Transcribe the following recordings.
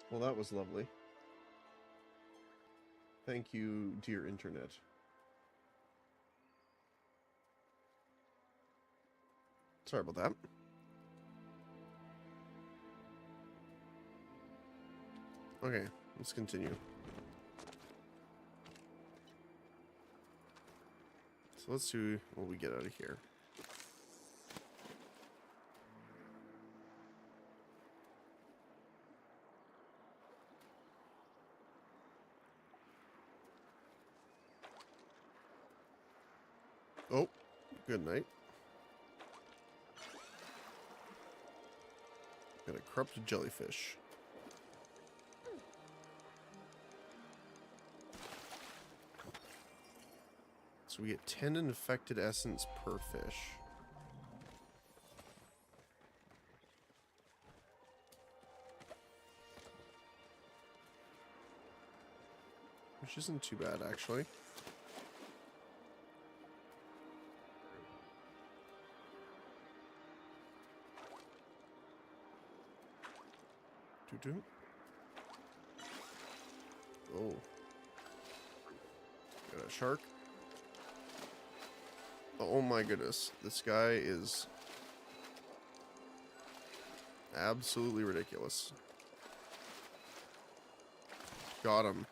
Well, that was lovely. Thank you, dear internet. Sorry about that. Okay, let's continue. So let's see what we get out of here. Oh, good night. Got a corrupted jellyfish. So we get 10 infected essence per fish. Which isn't too bad, actually. Doo-doo. Oh. Got a shark. Oh my goodness. This guy is absolutely ridiculous. Got him.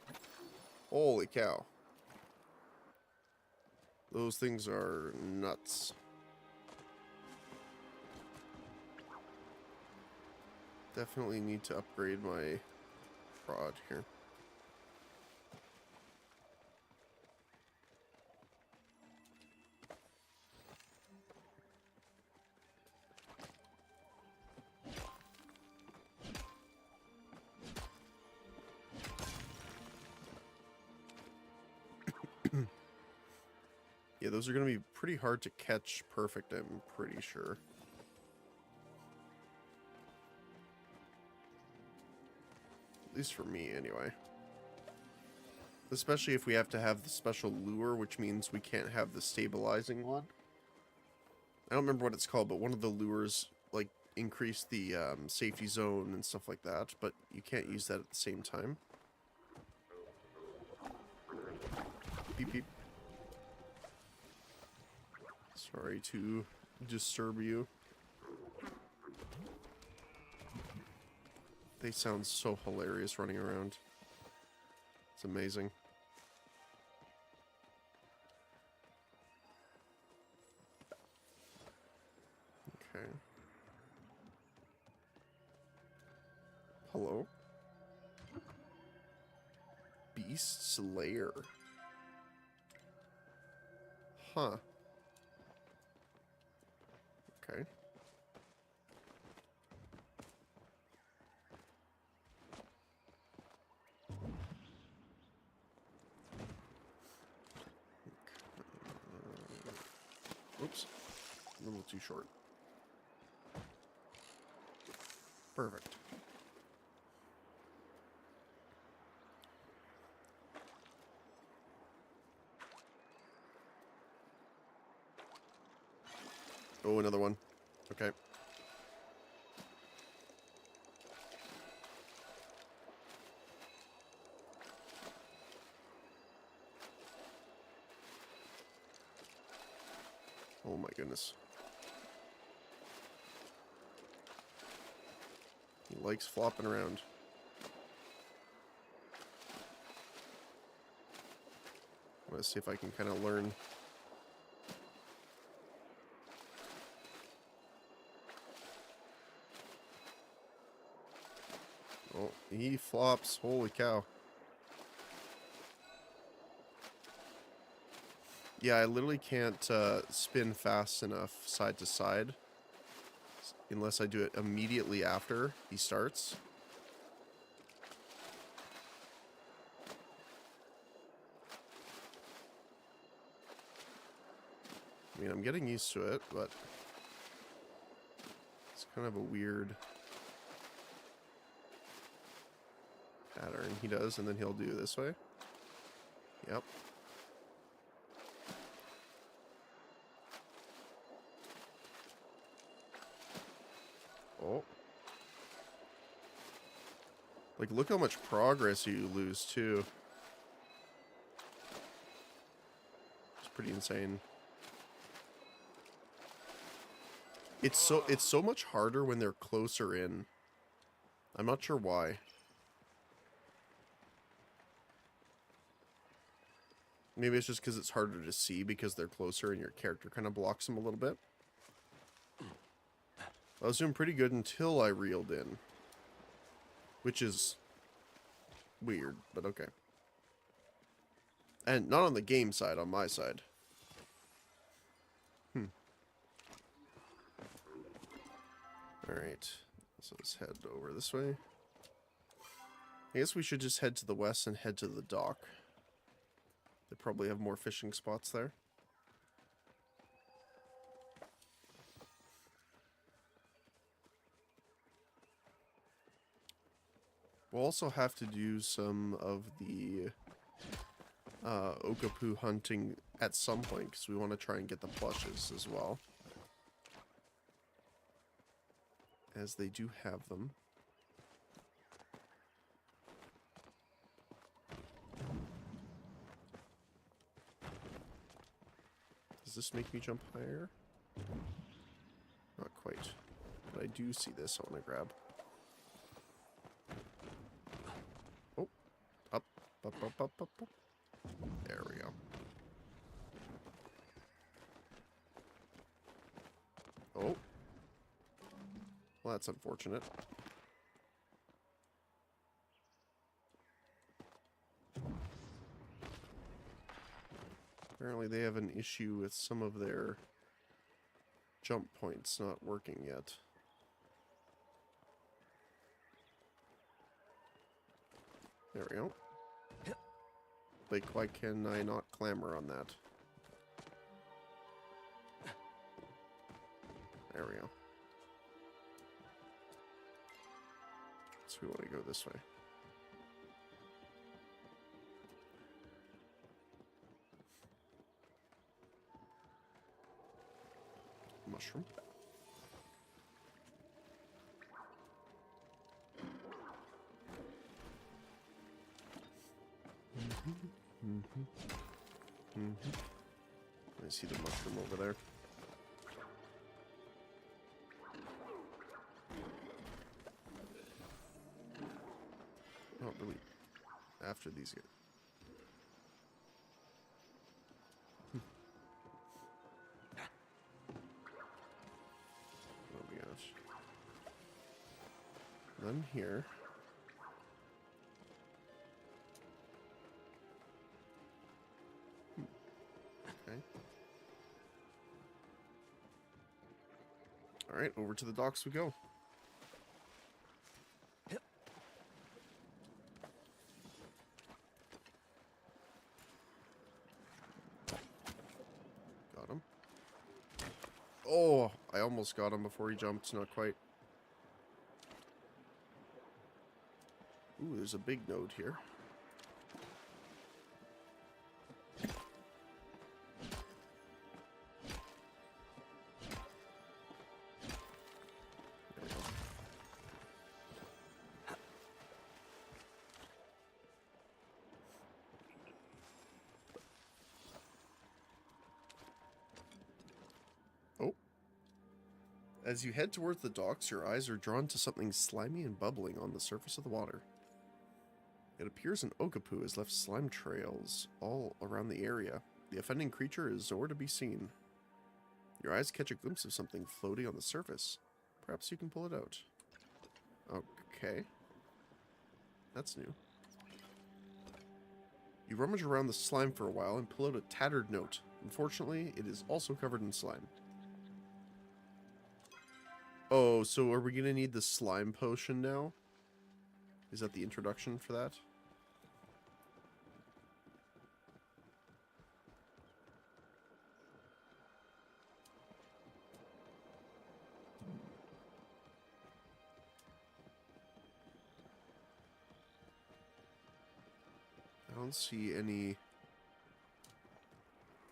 Holy cow. Those things are nuts. Definitely need to upgrade my prod here. Yeah, those are going to be pretty hard to catch perfect, I'm pretty sure. At least for me, anyway. Especially if we have to have the special lure, which means we can't have the stabilizing one. I don't remember what it's called, but one of the lures, like, increase the safety zone and stuff like that, but you can't use that at the same time. Beep beep. Sorry to disturb you. They sound so hilarious running around. It's amazing. Okay. Hello? Beast Slayer. Huh. Okay. Oops. A little too short. Perfect. Oh, another one. Okay. Oh my goodness. He likes flopping around. I'm gonna see if I can kind of learn. Oh, he flops. Holy cow. Yeah, I literally can't spin fast enough side to side unless I do it immediately after he starts. I mean, I'm getting used to it, but it's kind of a weird pattern he does, and then he'll do this way. Yep. Oh. Like, look how much progress you lose, too. It's pretty insane. It's so much harder when they're closer in. I'm not sure why. Maybe it's just because it's harder to see because they're closer and your character kind of blocks them a little bit. I was doing pretty good until I reeled in. Which is weird, but okay. And not on the game side, on my side. Alright. So let's head over this way. I guess we should just head to the west and head to the dock. They probably have more fishing spots there. We'll also have to do some of the Okapu hunting at some point because we want to try and get the plushes as well. As they do have them. Does this make me jump higher? Not quite. But I do see this I want to grab. Oh. Up, up, up, up, up, up. There we go. Oh. Well, that's unfortunate. Apparently they have an issue with some of their jump points not working yet. There we go. Like, why can I not clamber on that? There we go. So we want to go this way. Mushroom. I see the mushroom over there. Oh, really? After these get. Oh my gosh. None here. Okay. Alright, over to the docks we go. Got him. Oh, I almost got him before he jumped, not quite. Ooh, there's a big node here. As you head towards the docks, your eyes are drawn to something slimy and bubbling on the surface of the water. It appears an Okapu has left slime trails all around the area. The offending creature is nowhere to be seen. Your eyes catch a glimpse of something floating on the surface. Perhaps you can pull it out. Okay. That's new. You rummage around the slime for a while and pull out a tattered note. Unfortunately, it is also covered in slime. Oh, so are we going to need the slime potion now? Is that the introduction for that? I don't see any...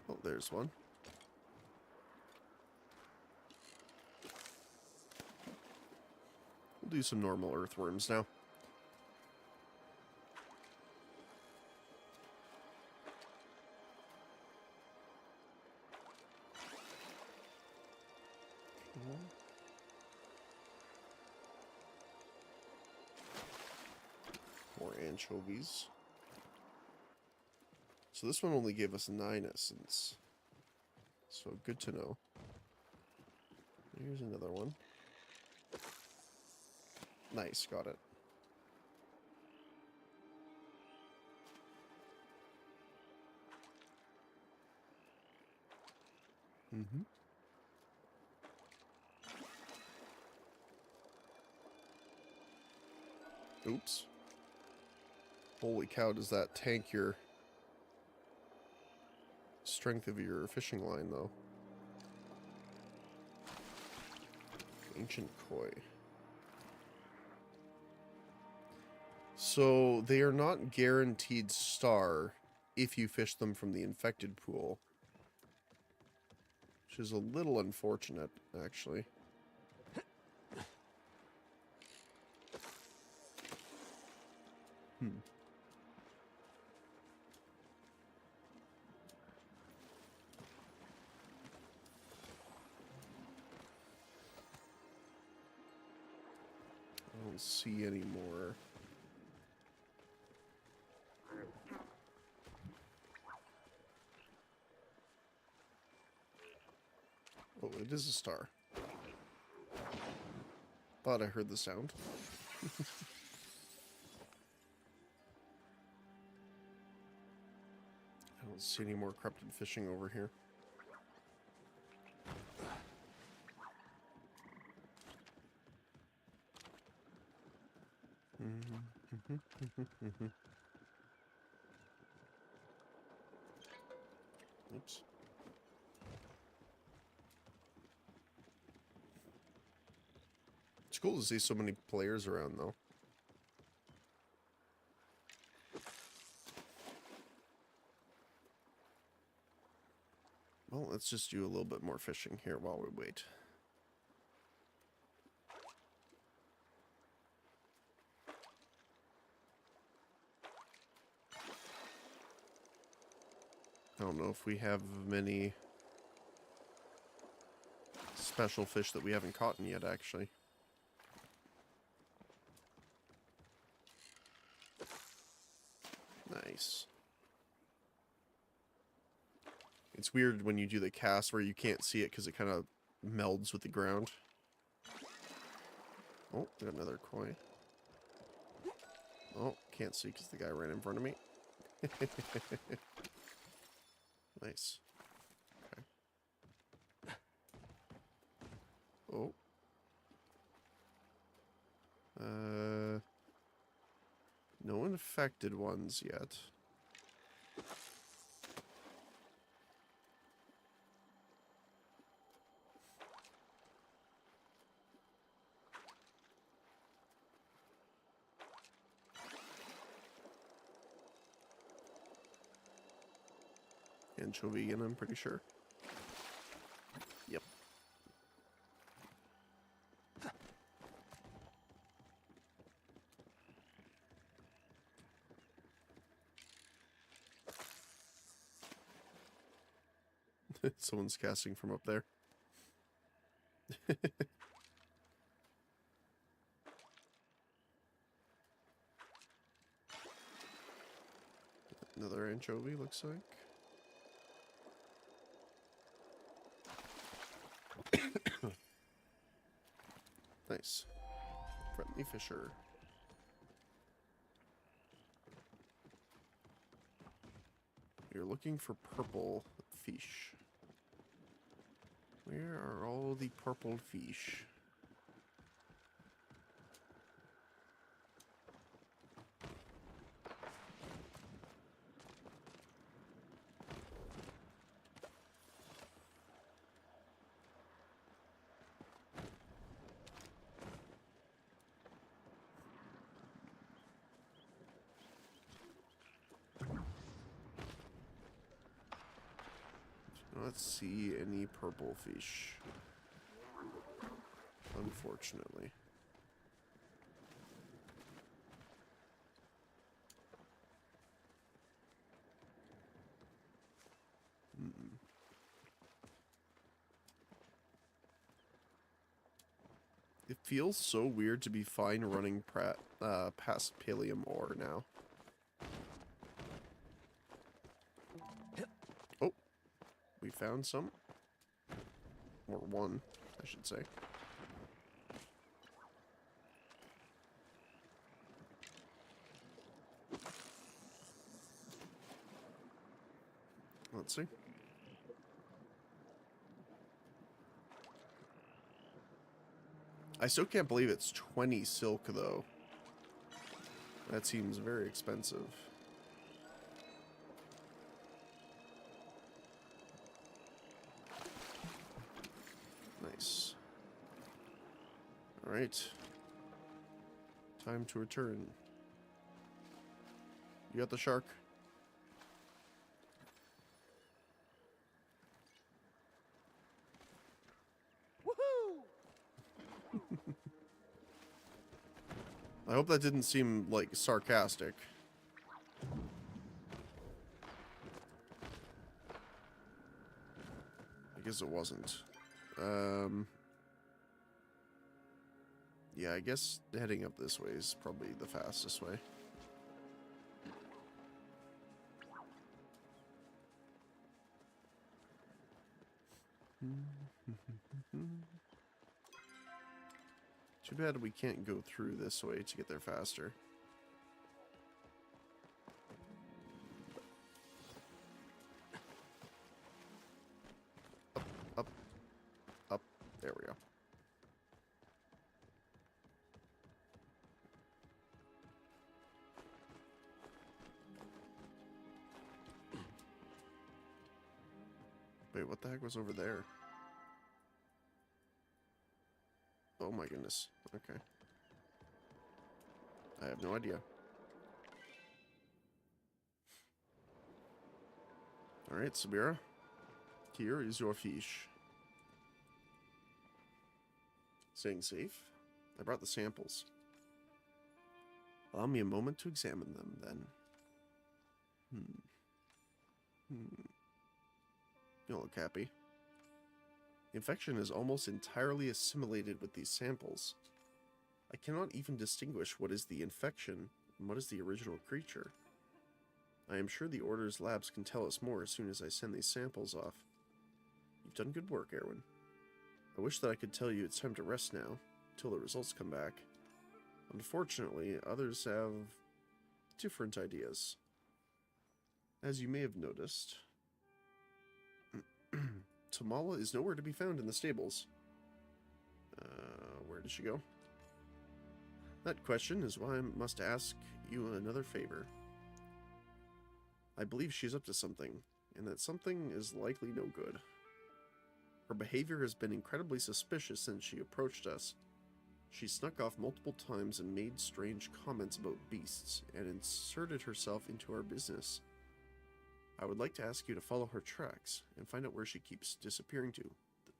Oh, there's one. We'll do some normal earthworms now. More anchovies. So this one only gave us 9 essence. So good to know. Here's another one. Nice, got it. Oops. Holy cow, does that tank your strength of your fishing line, though? Ancient koi. So, they are not guaranteed star if you fish them from the infected pool. Which is a little unfortunate, actually. I don't see any more. Oh, it is a star. Thought I heard the sound. I don't see any more corrupted fishing over here. Oops. It's cool to see so many players around, though. Well, let's just do a little bit more fishing here while we wait. I don't know if we have many special fish that we haven't caught yet, actually. Nice. It's weird when you do the cast where you can't see it because it kind of melds with the ground. Oh, got another koi. Oh, can't see because the guy ran in front of me. Nice. Okay. Oh. No infected ones yet. Anchovy again, I'm pretty sure. Yep. Someone's casting from up there. Another anchovy, looks like. Nice. Friendly fisher. You're looking for purple fish. Where are all the purple fish? Not see any purple fish, unfortunately. It feels so weird to be fine running past Palium ore now. Oh, we found some. Or one, I should say. Let's see. I still can't believe it's 20 silk, though. That seems very expensive. Nice. Alright. Time to return. You got the shark? I hope that didn't seem, like, sarcastic. I guess it wasn't. Yeah, I guess heading up this way is probably the fastest way. Too bad we can't go through this way to get there faster. Up, up, up. There we go. Wait, what the heck was over there? Oh my goodness. Okay. I have no idea. Alright, Sabira. Here is your fish. Staying safe? I brought the samples. Allow me a moment to examine them, then. You look happy. The infection is almost entirely assimilated with these samples. I cannot even distinguish what is the infection and what is the original creature. I am sure the Order's labs can tell us more as soon as I send these samples off. You've done good work, Erwin. I wish that I could tell you it's time to rest now, until the results come back. Unfortunately, others have different ideas. As you may have noticed, Tamala is nowhere to be found in the stables. Where did she go? That question is why I must ask you another favor. I believe she's up to something, and that something is likely no good. Her behavior has been incredibly suspicious since she approached us. She snuck off multiple times and made strange comments about beasts, and inserted herself into our business. I would like to ask you to follow her tracks, and find out where she keeps disappearing to.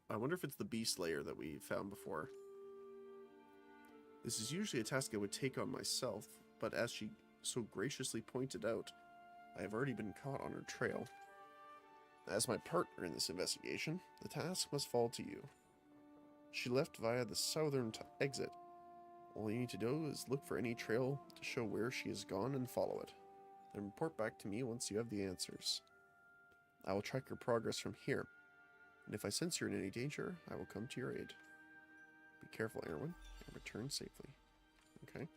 I wonder if it's the beast layer that we found before. This is usually a task I would take on myself, but as she so graciously pointed out, I have already been caught on her trail. As my partner in this investigation, the task must fall to you. She left via the southern exit. All you need to do is look for any trail to show where she has gone and follow it. Then report back to me once you have the answers. I will track your progress from here, and if I sense you're in any danger, I will come to your aid. Be careful, Erwin, and return safely. Okay?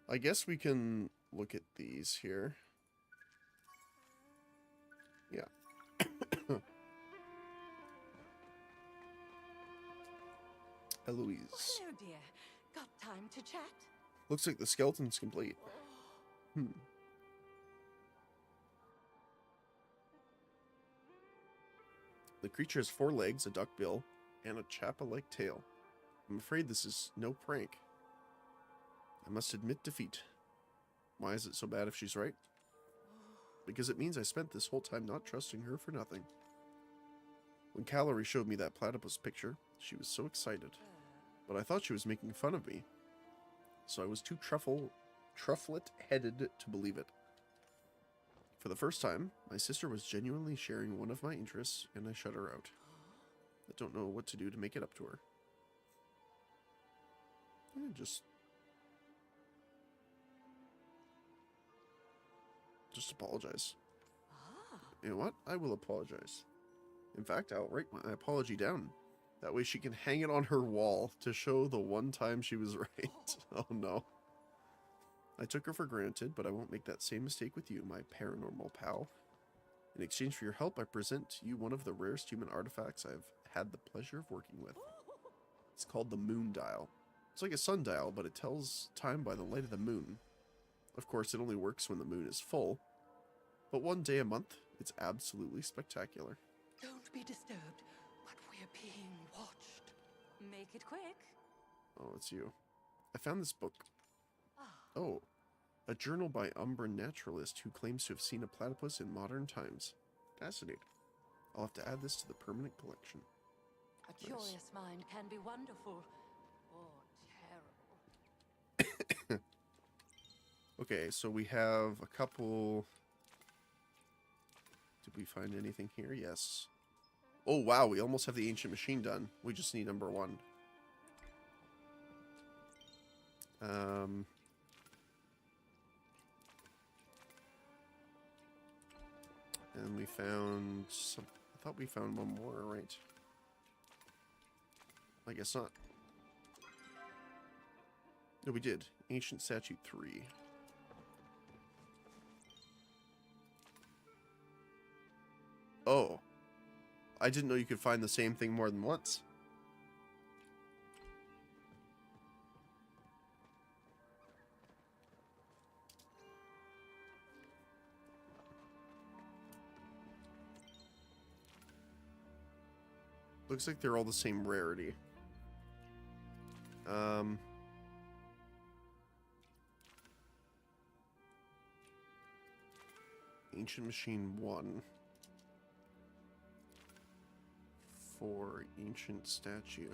I guess we can look at these here. Yeah. Eloise. Hello, dear. Got time to chat? Looks like the skeleton's complete. The creature has 4 legs, a duck bill, and a chappa-like tail. I'm afraid this is no prank. I must admit defeat. Why is it so bad if she's right? Because it means I spent this whole time not trusting her for nothing. When Calorie showed me that platypus picture, she was so excited. But I thought she was making fun of me. so I was too trufflet-headed to believe it. For the first time, my sister was genuinely sharing one of my interests, and I shut her out. I don't know what to do to make it up to her. Just apologize. You know what? I will apologize. In fact, I'll write my apology down. That way she can hang it on her wall to show the one time she was right. Oh no. I took her for granted, but I won't make that same mistake with you, my paranormal pal. In exchange for your help, I present to you one of the rarest human artifacts I've had the pleasure of working with. It's called the moon dial. It's like a sundial, but it tells time by the light of the moon. Of course, it only works when the moon is full, but one day a month, it's absolutely spectacular. Don't be disturbed, but we're being watched. Make it quick. Oh, it's you. I found this book. Oh, a journal by Umbran naturalist who claims to have seen a platypus in modern times. Fascinating. I'll have to add this to the permanent collection. A curious mind can be wonderful or terrible. Okay, so we have a couple... Did we find anything here? Yes. Oh, wow, we almost have the ancient machine done. We just need number 1. And we found some... I thought we found one more, right? I guess not. No, we did. Ancient Statue 3. Oh. I didn't know you could find the same thing more than once. Looks like they're all the same rarity. Ancient Machine 1. For Ancient Statue.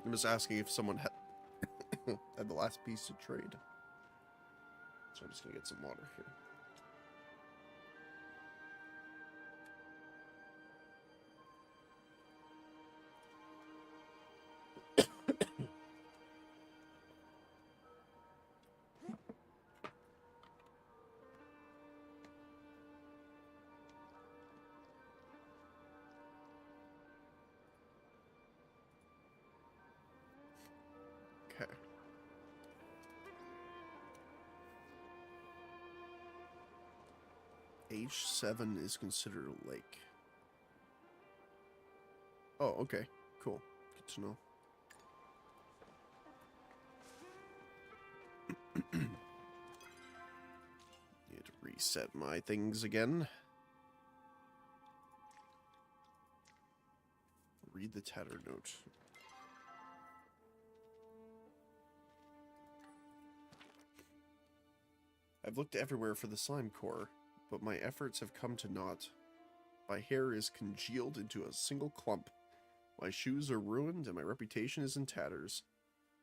I'm just asking if someone had, had the last piece to trade. So I'm just gonna get some water here. Okay. H7 is considered a lake. Oh, okay. Cool. Good to know. Need to reset my things again. Read the tattered note. I've looked everywhere for the slime core, but my efforts have come to naught. My hair is congealed into a single clump. My shoes are ruined and my reputation is in tatters.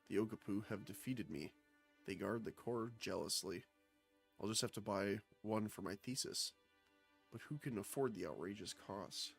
The Okapu have defeated me. They guard the core jealously. I'll just have to buy one for my thesis. But who can afford the outrageous cost?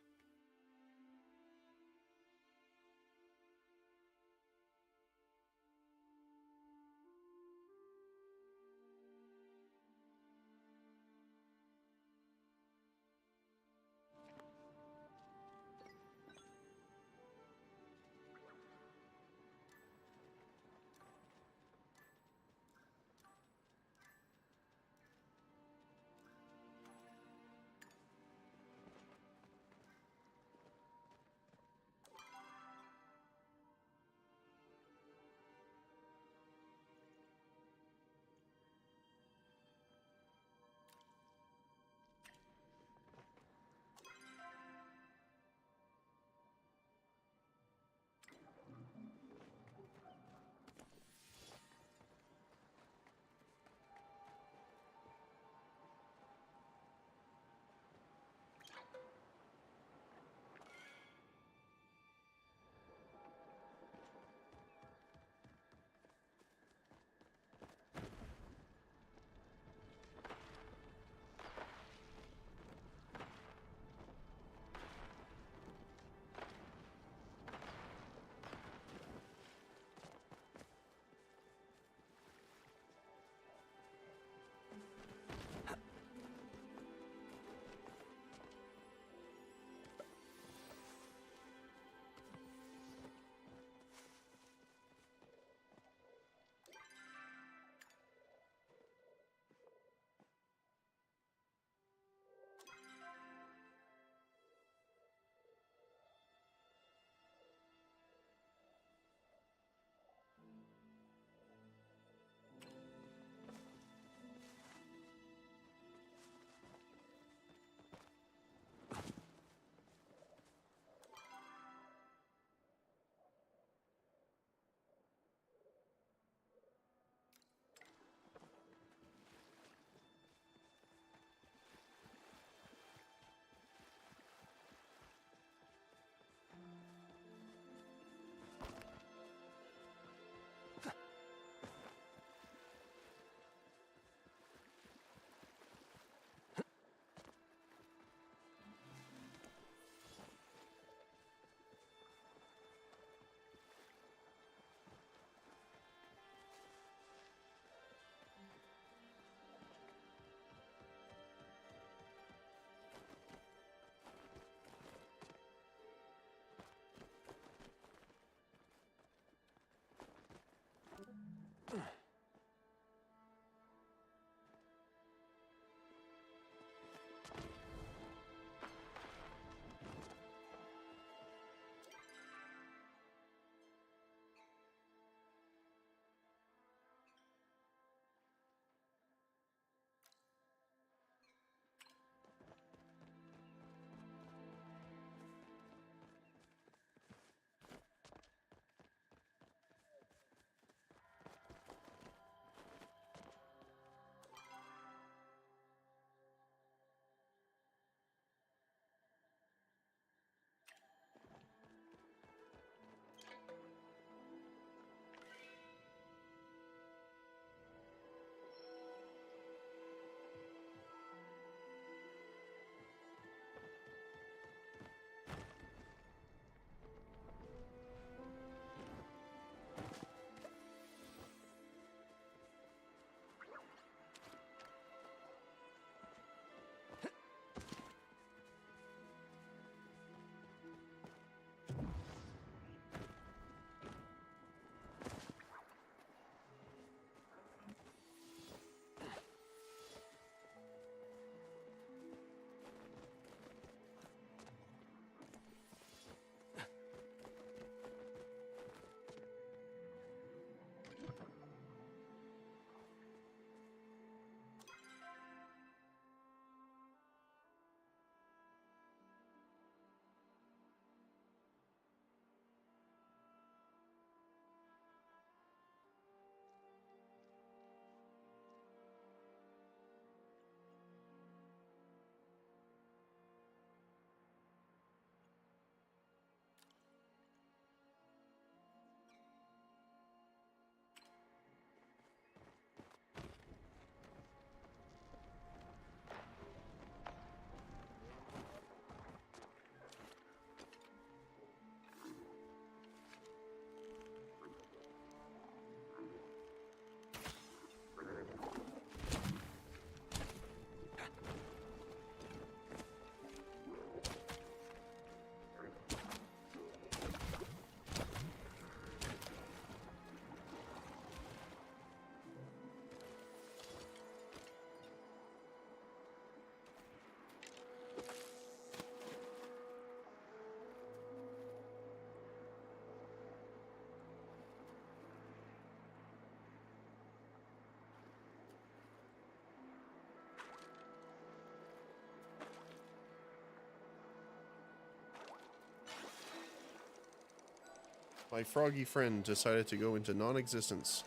My froggy friend decided to go into non-existence.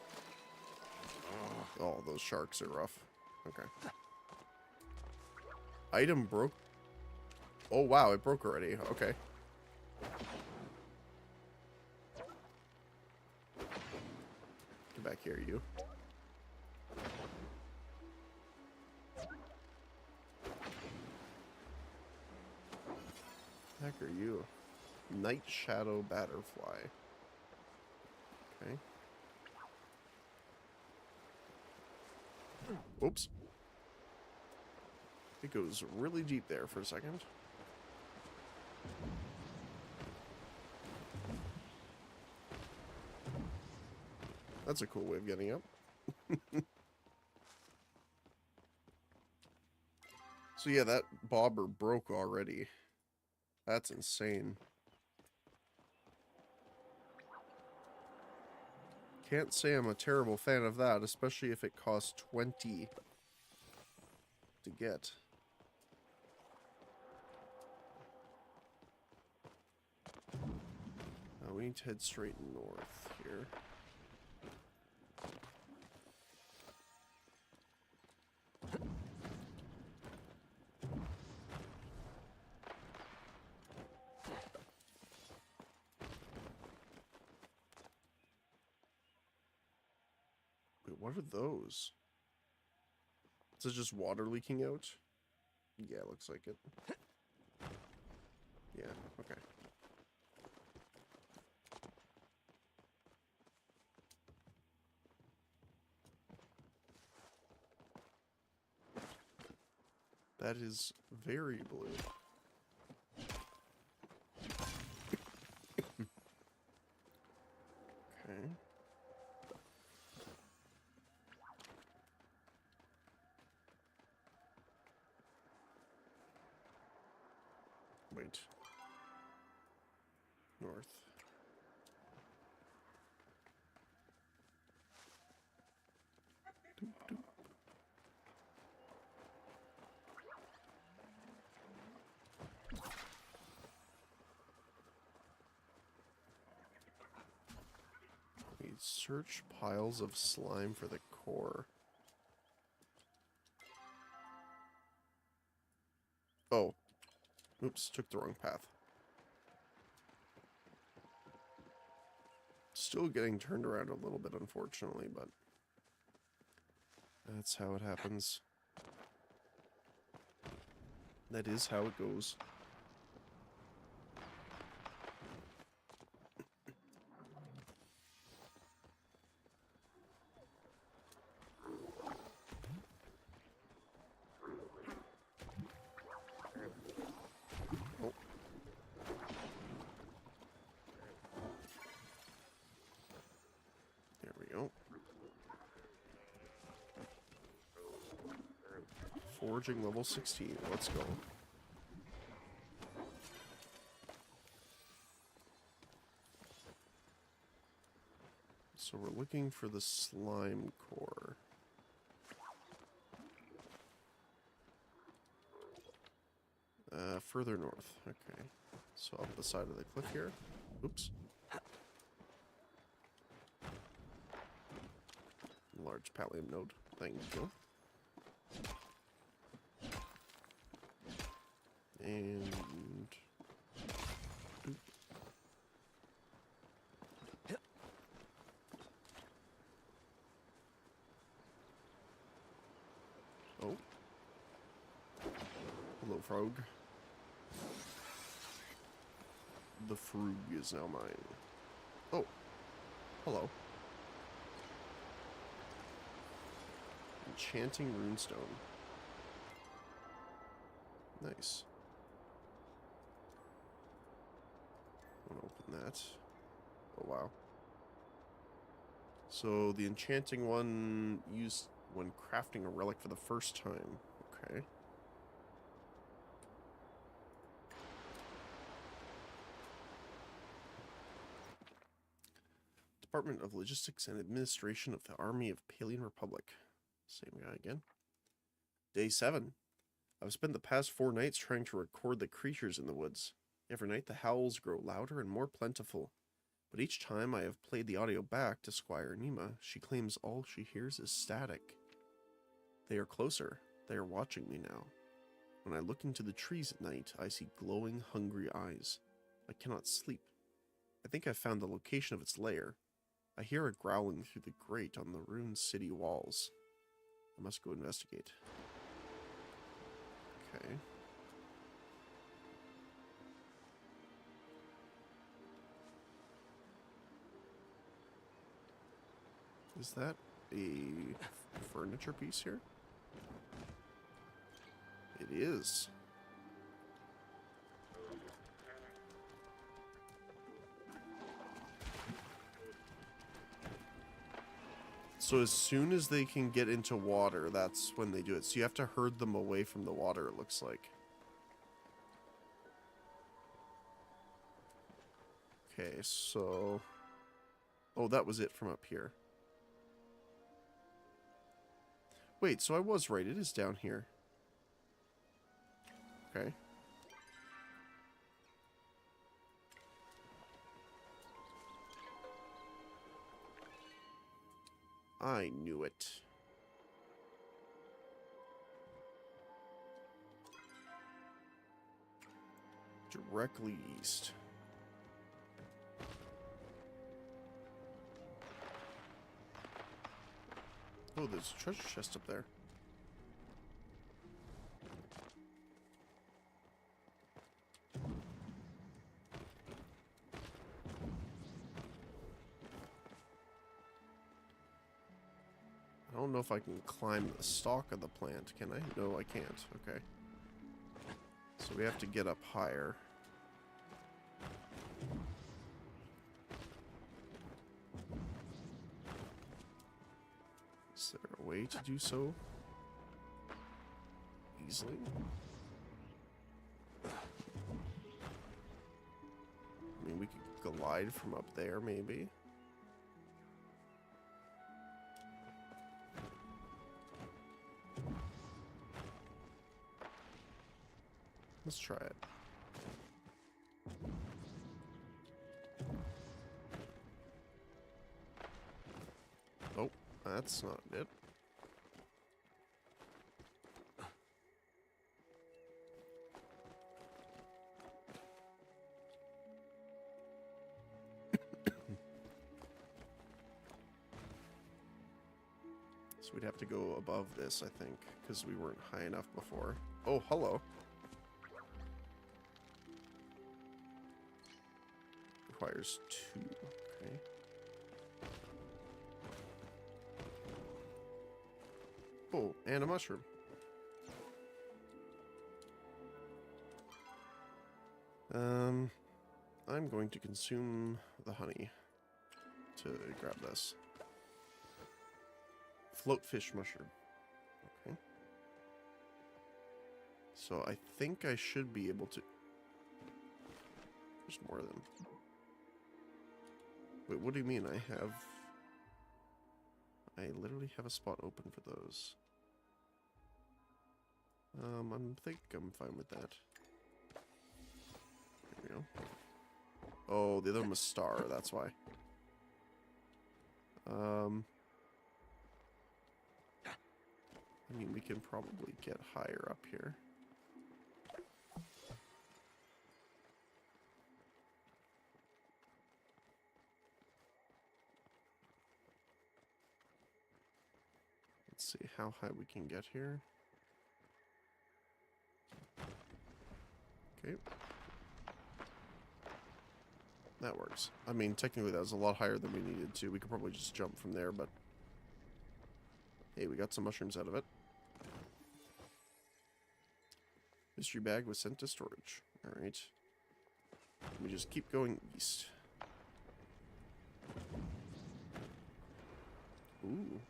Oh, those sharks are rough. Okay. Item broke. Oh, wow, it broke already. Okay. Get back here, you. Heck are you? Night Shadow Butterfly. Okay. Oops. It goes really deep there for a second. That's a cool way of getting up. So yeah, that bobber broke already. That's insane. Can't say I'm a terrible fan of that, especially if it costs 20 to get. Now we need to head straight north here. Wait, what are those? Is it just water leaking out? Yeah, looks like it. Yeah, okay. That is very blue. Okay. Wait. North. Doop, doop. We search piles of slime for the core. Oh. Oops, took the wrong path. Still getting turned around a little bit, unfortunately, but that's how it happens. That is how it goes. Oh. There we go. Foraging level 16. Let's go. So we're looking for the slime core. Further north. Okay. So up the side of the cliff here. Oops. Large pallium node. Thank you. And... Oop. Oh. Hello, frog. The frog is now mine. Oh. Hello. Enchanting runestone. Nice. I'm gonna open that. Oh, wow. So the enchanting one used when crafting a relic for the first time. Okay. Department of Logistics and Administration of the Army of Palian Republic. Same guy again. Day 7. I've spent the past 4 nights trying to record the creatures in the woods. Every night the howls grow louder and more plentiful. But each time I have played the audio back to Squire Nima, she claims all she hears is static. They are closer. They are watching me now. When I look into the trees at night, I see glowing, hungry eyes. I cannot sleep. I think I found the location of its lair. I hear it growling through the grate on the ruined city walls. I must go investigate. Okay. Is that a furniture piece here? It is. So as soon as they can get into water, that's when they do it. So you have to herd them away from the water, it looks like. Okay, so... Oh, that was it from up here. Wait, so I was right. It is down here. Okay. I knew it. Directly east. Oh, there's a treasure chest up there. I don't know if I can climb the stalk of the plant, can I? No, I can't. Okay. So we have to get up higher. Is there a way to do so easily? I mean, we could glide from up there, maybe. Let's try it. Oh, that's not it. So we'd have to go above this, I think, because we weren't high enough before. Oh, hello. Requires 2. Okay. Oh, and a mushroom. I'm going to consume the honey to grab this. Floatfish mushroom. Okay. So I think I should be able to... There's more of them. Wait, what do you mean I have... I literally have a spot open for those. I think I'm fine with that. There we go. Oh, the other one was star, that's why. I mean, we can probably get higher up here. Let's see how high we can get here. Okay. That works. I mean, technically that was a lot higher than we needed to. We could probably just jump from there, but... Hey, we got some mushrooms out of it. Mystery bag was sent to storage. Alright. We just keep going east. Ooh.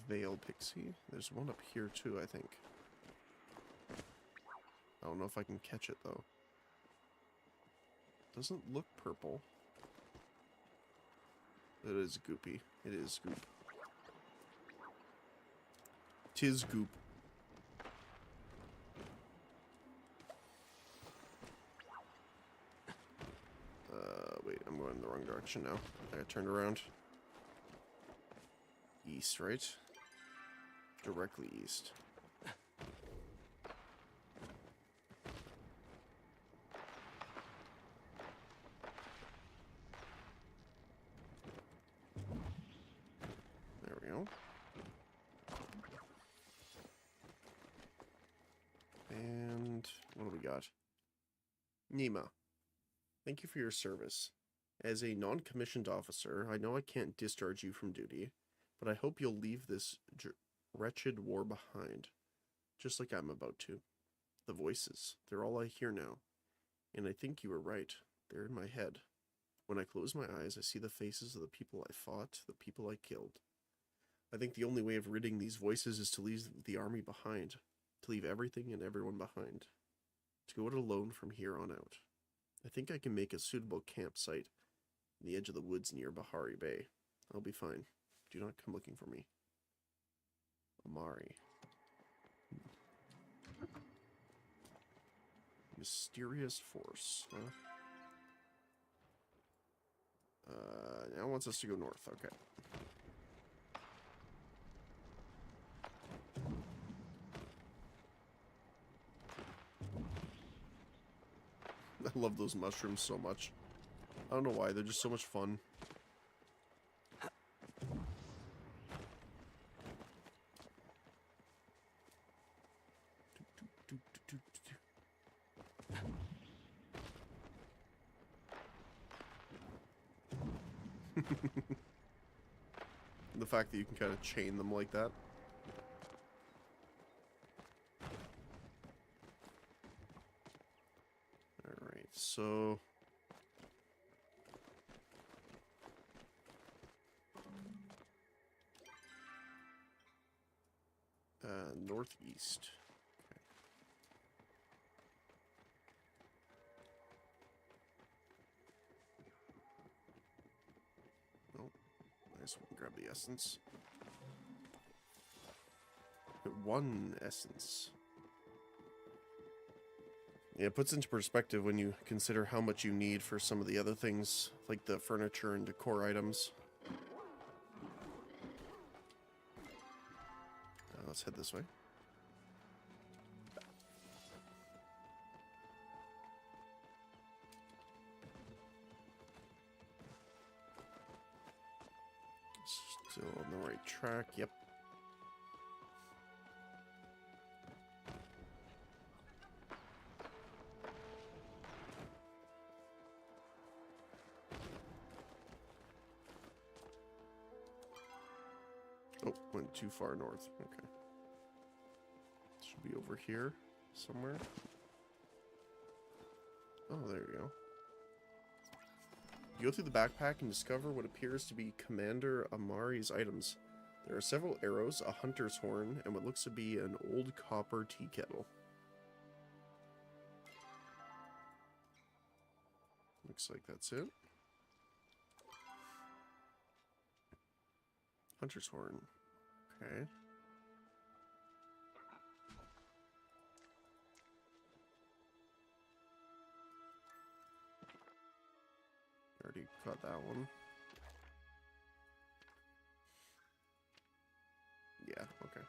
Veil Pixie. There's one up here too, I think. I don't know if I can catch it though. Doesn't look purple. It is goopy. It is goop. Tis goop. Wait, I'm going in the wrong direction now. I turned around. East, right? Directly east. There we go. And what do we got? Nima, thank you for your service. As a non-commissioned officer, I know I can't discharge you from duty, but I hope you'll leave this wretched war behind, just like I'm about to. The voices, they're all I hear now. And I think you were right. They're in my head. When I close my eyes, I see the faces of the people I fought, the people I killed. I think the only way of ridding these voices is to leave the army behind, to leave everything and everyone behind, to go it alone from here on out. I think I can make a suitable campsite on the edge of the woods near Bahari Bay. I'll be fine. Do not come looking for me. Amari. Mysterious force, huh? Now it wants us to go north, okay. I love those mushrooms so much. I don't know why, they're just so much fun. The fact that you can kind of chain them like that. Alright, so... northeast. Okay. Oh, nice one. Grab the essence. One essence. Yeah, it puts into perspective when you consider how much you need for some of the other things, like the furniture and decor items. Let's head this way. Still on the right track, yep. Oh, went too far north. Okay. Should be over here somewhere. Oh, there we go. You go through the backpack and discover what appears to be Commander Amari's items. There are several arrows, a hunter's horn, and what looks to be an old copper tea kettle. Looks like that's it. Hunter's horn. Okay. Already got that one. Yeah, okay.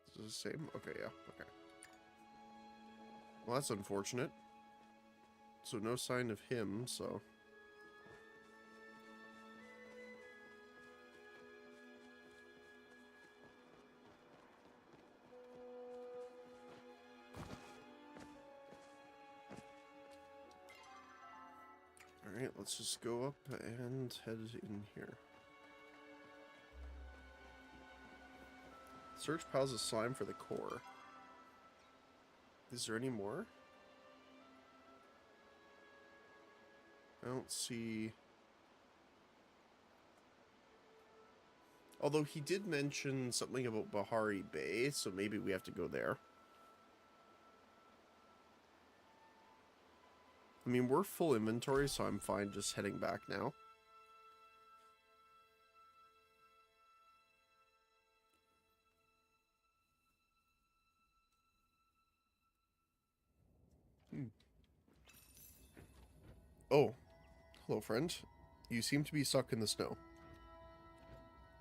Is this the same? Okay, yeah, okay. Well, that's unfortunate. So no sign of him, so... Alright, let's just go up and head in here. Search piles of slime for the core. Is there any more? I don't see... Although he did mention something about Bahari Bay, so maybe we have to go there. I mean, we're full inventory, so I'm fine just heading back now. Oh, hello, friend. You seem to be stuck in the snow.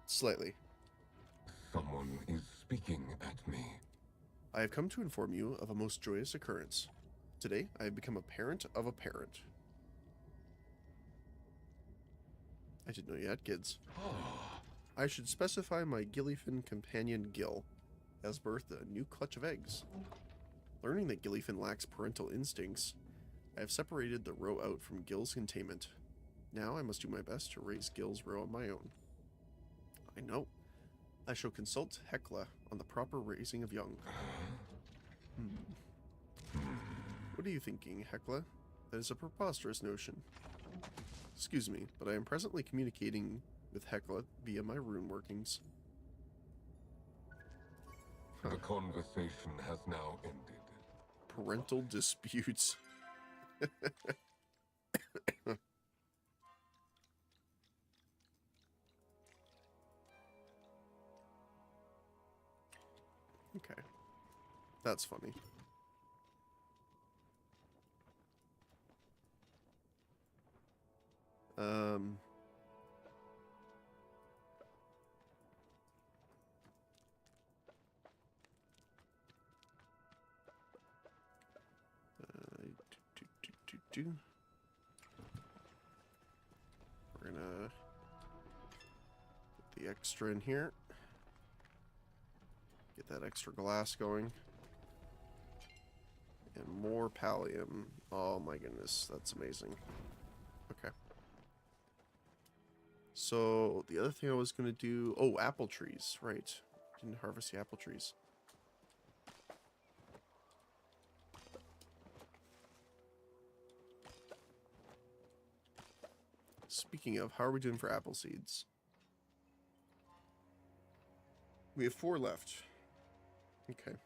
Slightly. Someone is speaking at me. I have come to inform you of a most joyous occurrence. Today, I have become a parent of a parent. I didn't know you had kids. I should specify my gillyfin companion Gil has birthed a new clutch of eggs. Learning that gillyfin lacks parental instincts, I have separated the roe out from Gil's containment. Now I must do my best to raise Gil's roe on my own. I know. I shall consult Hecla on the proper raising of young. What are you thinking, Hecla? That is a preposterous notion. Excuse me, but I am presently communicating with Hecla via my rune workings. The conversation has now ended. Parental disputes. Okay. That's funny. Um... We're gonna put the extra in here. Get that extra glass going. And more pallium. Oh my goodness, that's amazing. Okay. So, the other thing I was gonna do... Oh, apple trees, right. Didn't harvest the apple trees. Speaking of, how are we doing for apple seeds? We have 4 left. Okay.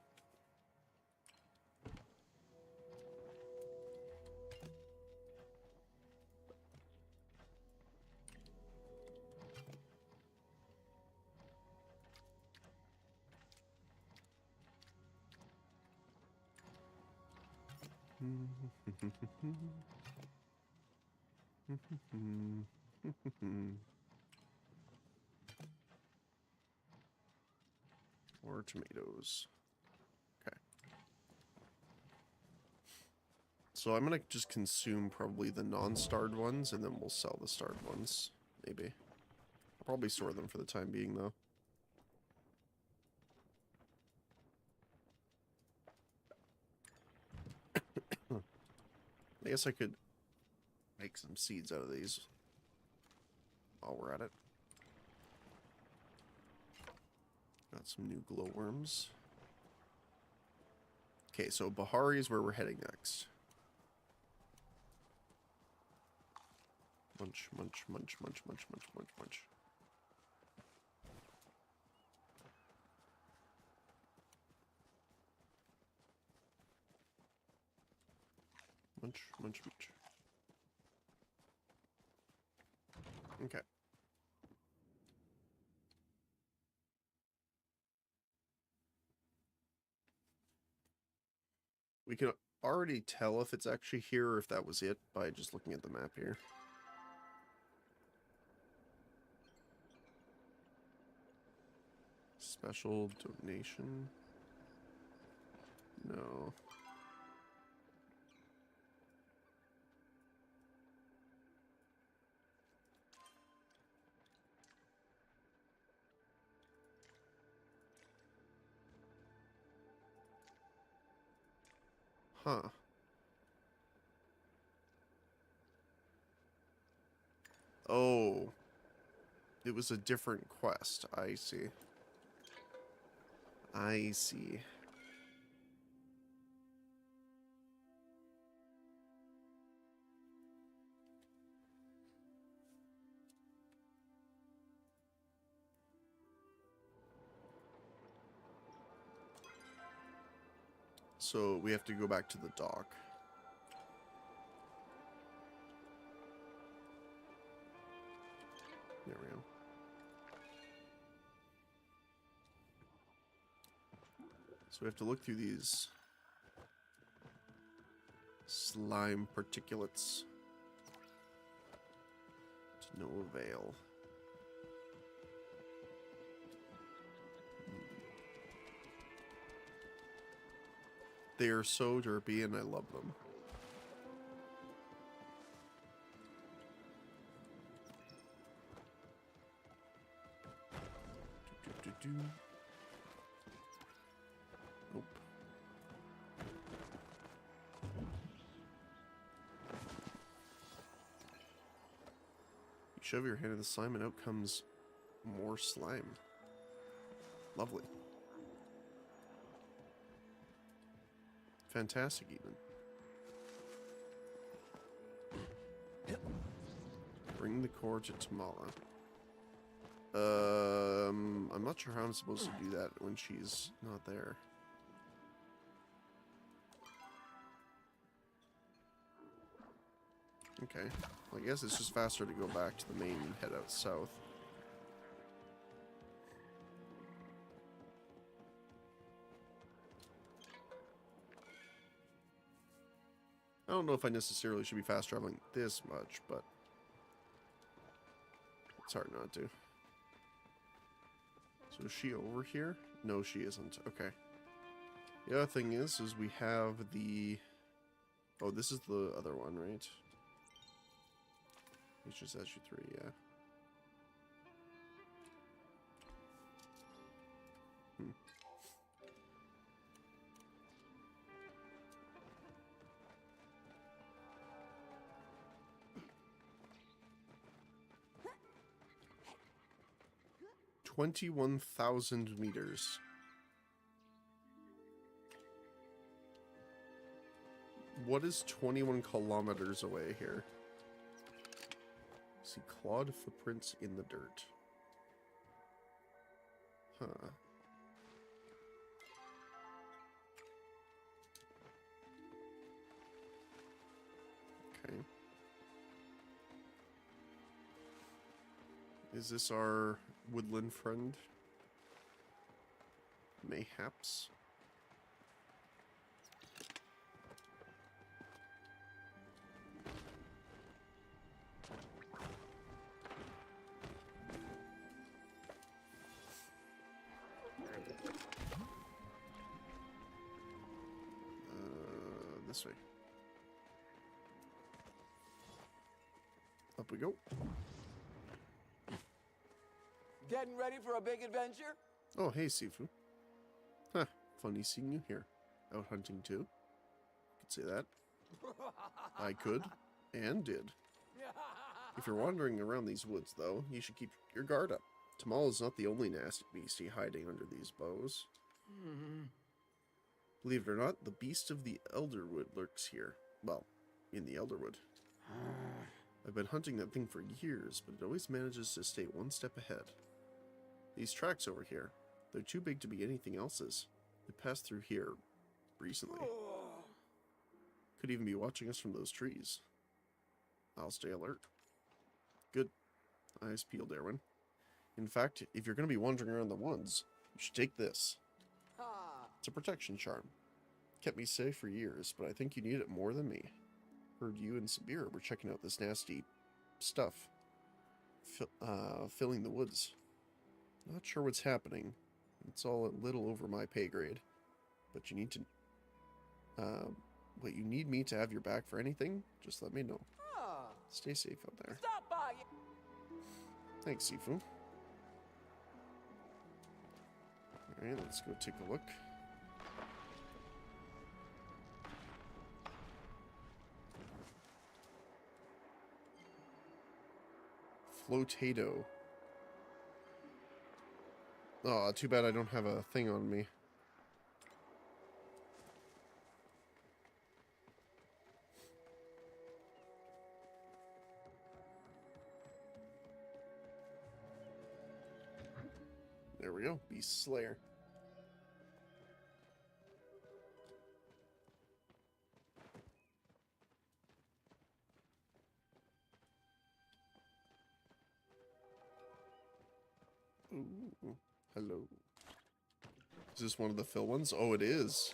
Or tomatoes. Okay. So I'm gonna just consume probably the non-starred ones, and then we'll sell the starred ones. Maybe. I'll probably store them for the time being, though. I guess I could make some seeds out of these while we're at it. Got some new glowworms. Okay, so Bahari is where we're heading next. Munch, munch, munch, munch, munch, munch, munch, munch. Munch, munch, munch. Okay. We can already tell if it's actually here or if that was it by just looking at the map here. Special donation? No. Huh. Oh. It was a different quest. I see. I see. So we have to go back to the dock. There we go. So we have to look through these slime particulates to no avail. They are so derpy and I love them. Nope. You shove your hand in the slime and out comes more slime. Lovely. Fantastic, even. Bring the core to Tamala. I'm not sure how I'm supposed to do that when she's not there. Okay. Well, I guess it's just faster to go back to the main and head out south. I don't know if I necessarily should be fast traveling this much, but it's hard not to. So is she over here? No, she isn't. Okay. The other thing is we have the... Oh, this is the other one, right? It's just SU3, yeah. Hmm. $21,000 meters. What is 21 kilometers away here? See clawed footprints in the dirt. Huh. Okay. Is this our woodland friend? Mayhaps. This way. Up we go. Getting ready for a big adventure? Oh, hey, Sifu. Huh, funny seeing you here. Out hunting too? Could say that. I could, and did. If you're wandering around these woods, though, you should keep your guard up. Tamal is not the only nasty beastie hiding under these boughs. Believe it or not, the beast of the Elderwood lurks here. Well, in the Elderwood. I've been hunting that thing for years, but it always manages to stay one step ahead. These tracks over here, they're too big to be anything else's. They passed through here recently. Could even be watching us from those trees. I'll stay alert. Good. Eyes peeled, Erwin. In fact, if you're going to be wandering around the woods, you should take this. It's a protection charm. Kept me safe for years, but I think you need it more than me. Heard you and Sabir were checking out this nasty stuff. Filling the woods. Not sure what's happening. It's all a little over my pay grade. But you need to... But you need me to have your back for anything? Just let me know. Stay safe out there. Stop by! Thanks, Sifu. Alright, let's go take a look. Flotato. Oh, too bad I don't have a thing on me. There we go. Beast Slayer. Oh, hello. Is this one of the fill ones? Oh, it is.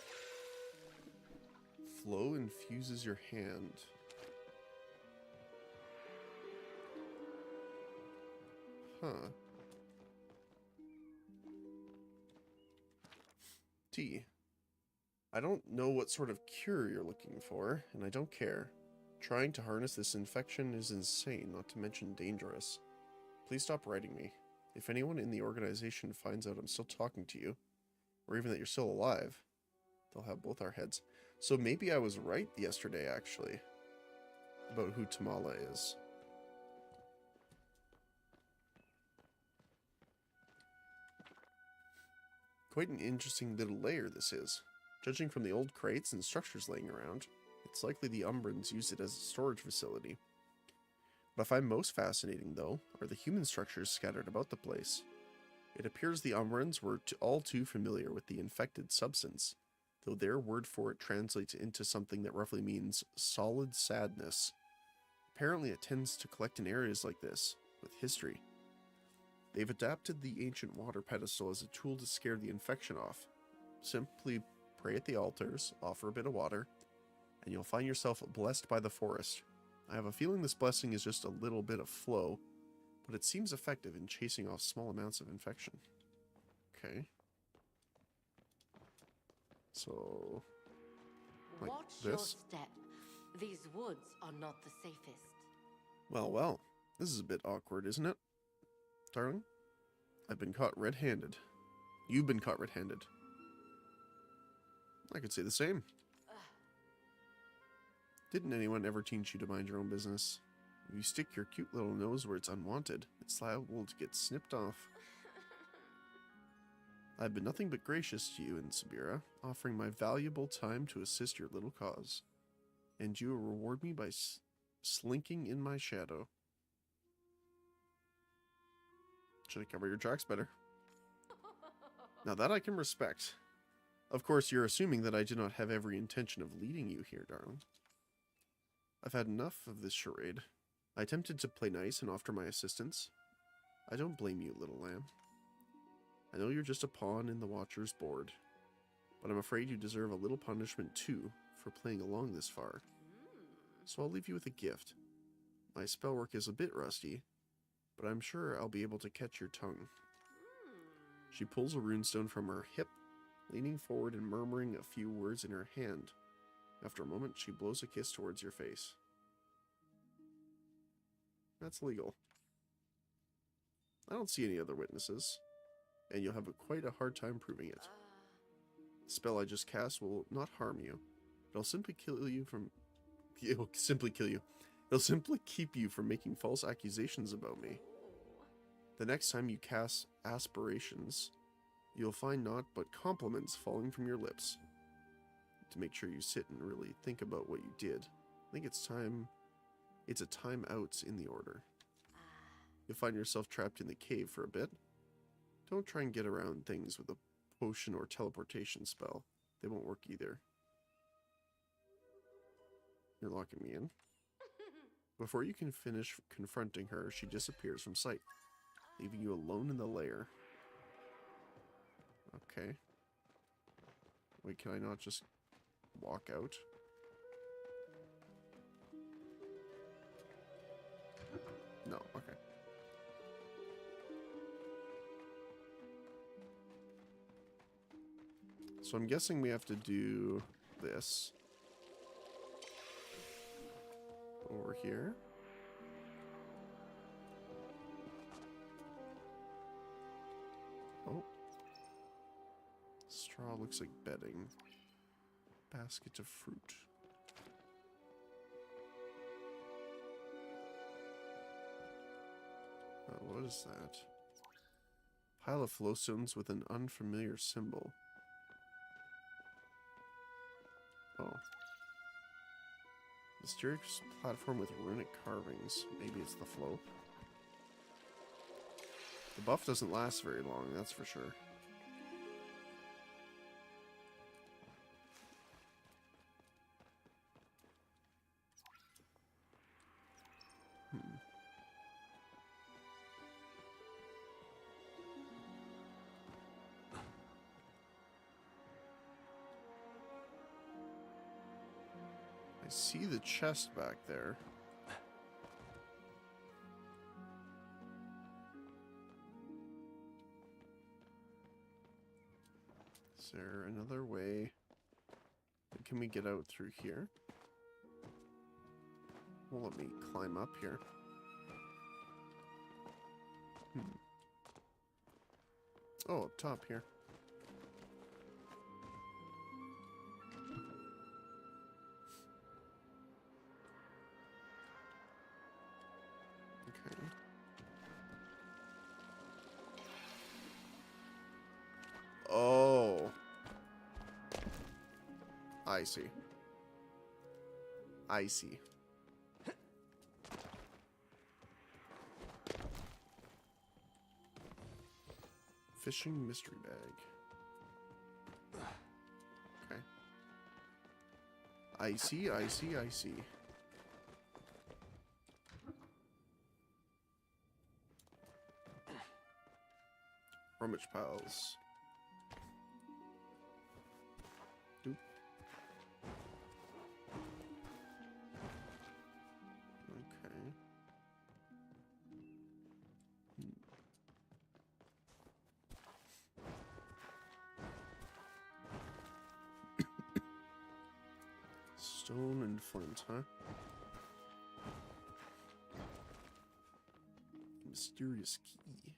Flow infuses your hand. Huh. Tea. I don't know what sort of cure you're looking for, and I don't care. Trying to harness this infection is insane, not to mention dangerous. Please stop writing me. If anyone in the organization finds out I'm still talking to you, or even that you're still alive, they'll have both our heads. So maybe I was right yesterday, actually, about who Tamala is. Quite an interesting little layer this is. Judging from the old crates and structures laying around, it's likely the Umbrans used it as a storage facility. What I find most fascinating, though, are the human structures scattered about the place. It appears the Umbrans were all too familiar with the infected substance, though their word for it translates into something that roughly means solid sadness. Apparently it tends to collect in areas like this, with history. They've adapted the ancient water pedestal as a tool to scare the infection off. Simply pray at the altars, offer a bit of water, and you'll find yourself blessed by the forest. I have a feeling this blessing is just a little bit of flow, but it seems effective in chasing off small amounts of infection. Okay. So, like Watch this? your step. These woods are not the safest. Well, well, this is a bit awkward, isn't it? Darling, I've been caught red-handed. You've been caught red-handed. I could say the same. Didn't anyone ever teach you to mind your own business? If you stick your cute little nose where it's unwanted, it's liable to get snipped off. I've been nothing but gracious to you in Sabira, offering my valuable time to assist your little cause. And you will reward me by slinking in my shadow. Should have covered your tracks better. Now that I can respect. Of course, you're assuming that I do not have every intention of leading you here, darling. I've had enough of this charade. I attempted to play nice and offer my assistance. I don't blame you, little lamb. I know you're just a pawn in the Watcher's board, but I'm afraid you deserve a little punishment too for playing along this far. So I'll leave you with a gift. My spellwork is a bit rusty, but I'm sure I'll be able to catch your tongue. She pulls a runestone from her hip, leaning forward and murmuring a few words in her hand. After a moment, she blows a kiss towards your face. That's legal. I don't see any other witnesses, and you'll have quite a hard time proving it. The spell I just cast will not harm you. It'll simply kill you from... It'll simply kill you. It'll simply keep you from making false accusations about me. The next time you cast aspirations, you'll find naught but compliments falling from your lips. To make sure you sit and really think about what you did, I think it's a time out in the order. You'll find yourself trapped in the cave for a bit. Don't try and get around things with a potion or teleportation spell. They won't work either. You're locking me in. Before you can finish confronting her, she disappears from sight, leaving you alone in the lair. Okay. Wait, can I not just walk out? No, okay. So I'm guessing we have to do this. Over here. Oh. Straw looks like bedding. Basket of fruit. What is that? Pile of flowstones with an unfamiliar symbol. Oh. Mysterious platform with runic carvings. Maybe it's the flow. The buff doesn't last very long, that's for sure. see the chest back there. Is there another way? Can we get out through here? Well, let me climb up here. Oh, up top here. Okay. Oh. I see. I see. Fishing mystery bag. Okay. I see, I see, I see. Rummage piles. Doop. Okay. Stone and flint, huh? Mysterious key.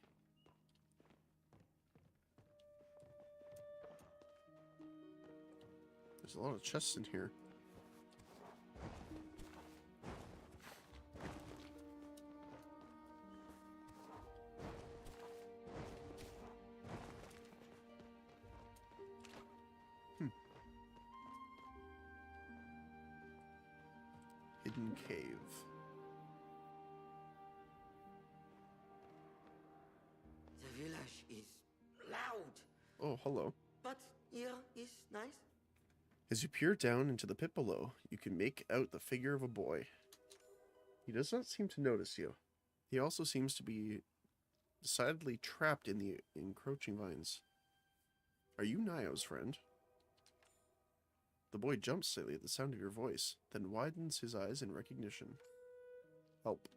There's a lot of chests in here. Hidden cave. The village is loud, Oh, hello. but here is nice. As you peer down into the pit below, you can make out the figure of a boy. He does not seem to notice you. He also seems to be decidedly trapped in the encroaching vines. Are you Nio's friend? The boy jumps slightly at the sound of your voice, then widens his eyes in recognition. Help.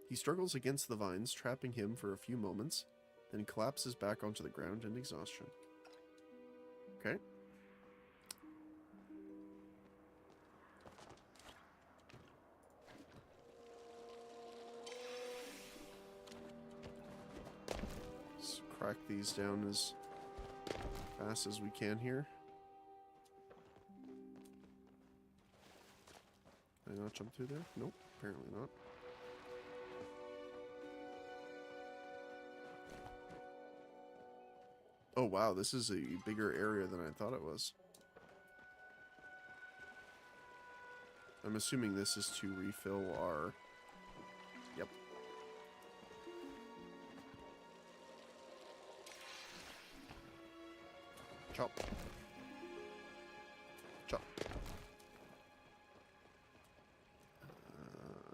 He struggles against the vines, trapping him for a few moments, then collapses back onto the ground in exhaustion. Okay. Let's crack these down as fast as we can here. Can I not jump through there? Nope, apparently not. Oh wow, this is a bigger area than I thought it was. I'm assuming this is to refill our... Yep. Chop. Chop.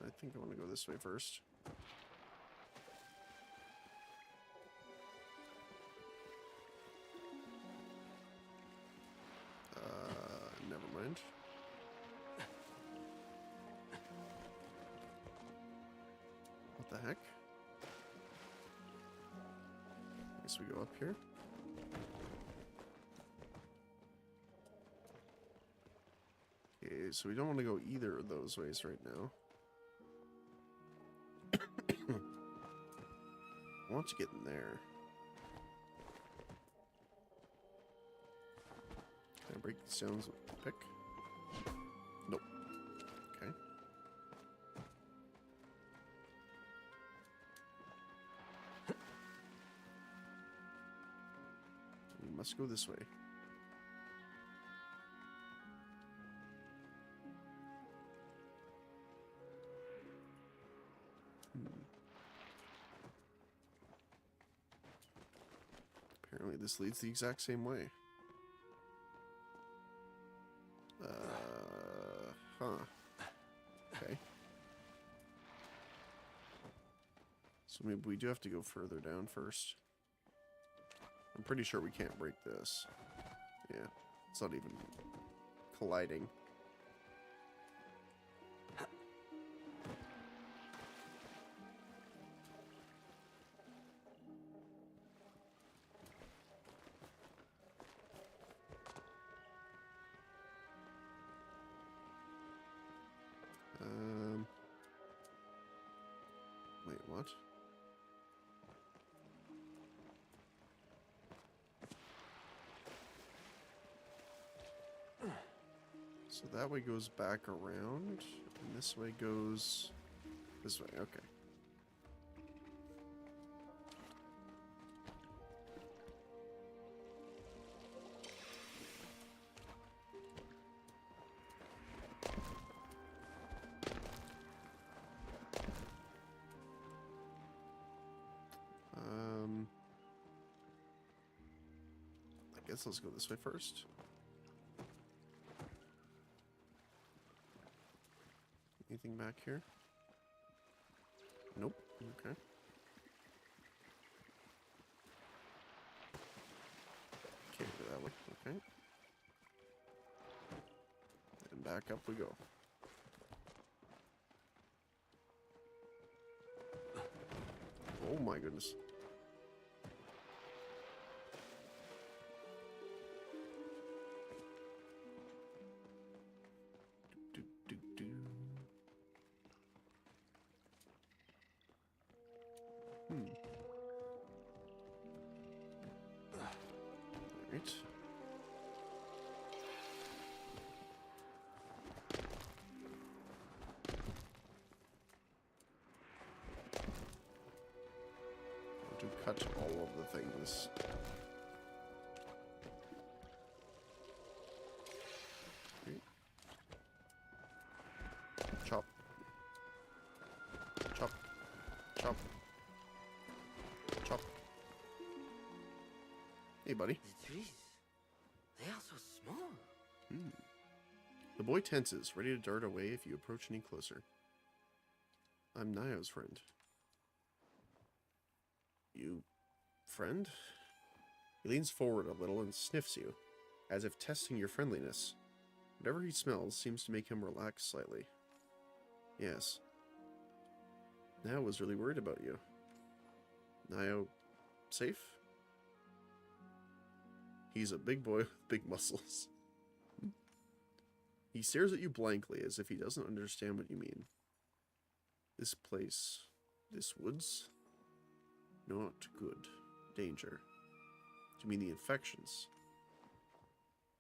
I think I want to go this way first. Never mind. What the heck? I guess we go up here. Okay, so we don't want to go either of those ways right now. I want to get in there. Can I break these down with a pick? Nope. Okay. We must go this way. Apparently this leads the exact same way. Huh. Okay. So maybe we do have to go further down first. I'm pretty sure we can't break this. Yeah, it's not even colliding. Wait, what? So that way goes back around, and this way goes this way. Okay. I guess let's go this way first. Anything back here? Nope. Okay. Can't go that way. Okay. And back up we go. Oh my goodness. Do, do, do, do. Alright. To cut all of the things. Okay. Chop. Chop. Chop. Chop. Hey, buddy. The trees, they are so small. The boy tenses, ready to dart away if you approach any closer. I'm Nio's friend. You... friend? He leans forward a little and sniffs you, as if testing your friendliness. Whatever he smells seems to make him relax slightly. Yes. Nio was really worried about you. Nio... safe? He's a big boy with big muscles. He stares at you blankly as if he doesn't understand what you mean. This place... this woods? Not good. Danger. Do you mean the infections?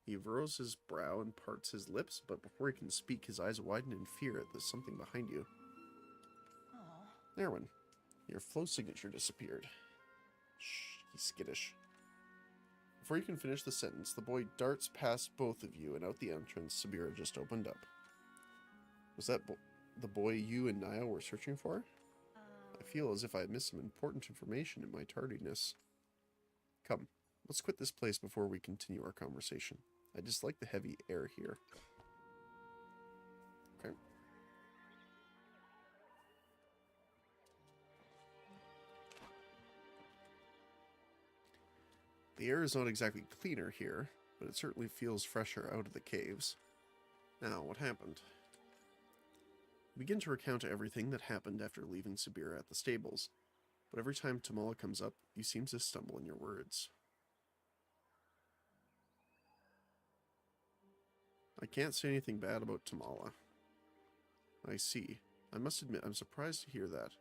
He furrows his brow and parts his lips, but before he can speak, his eyes widen in fear at there's something behind you. Erwin, your flow signature disappeared. Shh, he's skittish. Before you can finish the sentence, the boy darts past both of you and out the entrance Sabira just opened up. Was that the boy you and Nio were searching for? I feel as if I had missed some important information in my tardiness. Come, let's quit this place before we continue our conversation. I dislike the heavy air here. Okay. The air is not exactly cleaner here, but it certainly feels fresher out of the caves. Now, what happened? Begin to recount everything that happened after leaving Sabira at the stables, but every time Tamala comes up, you seem to stumble in your words. I can't say anything bad about Tamala. I see. I must admit, I'm surprised to hear that.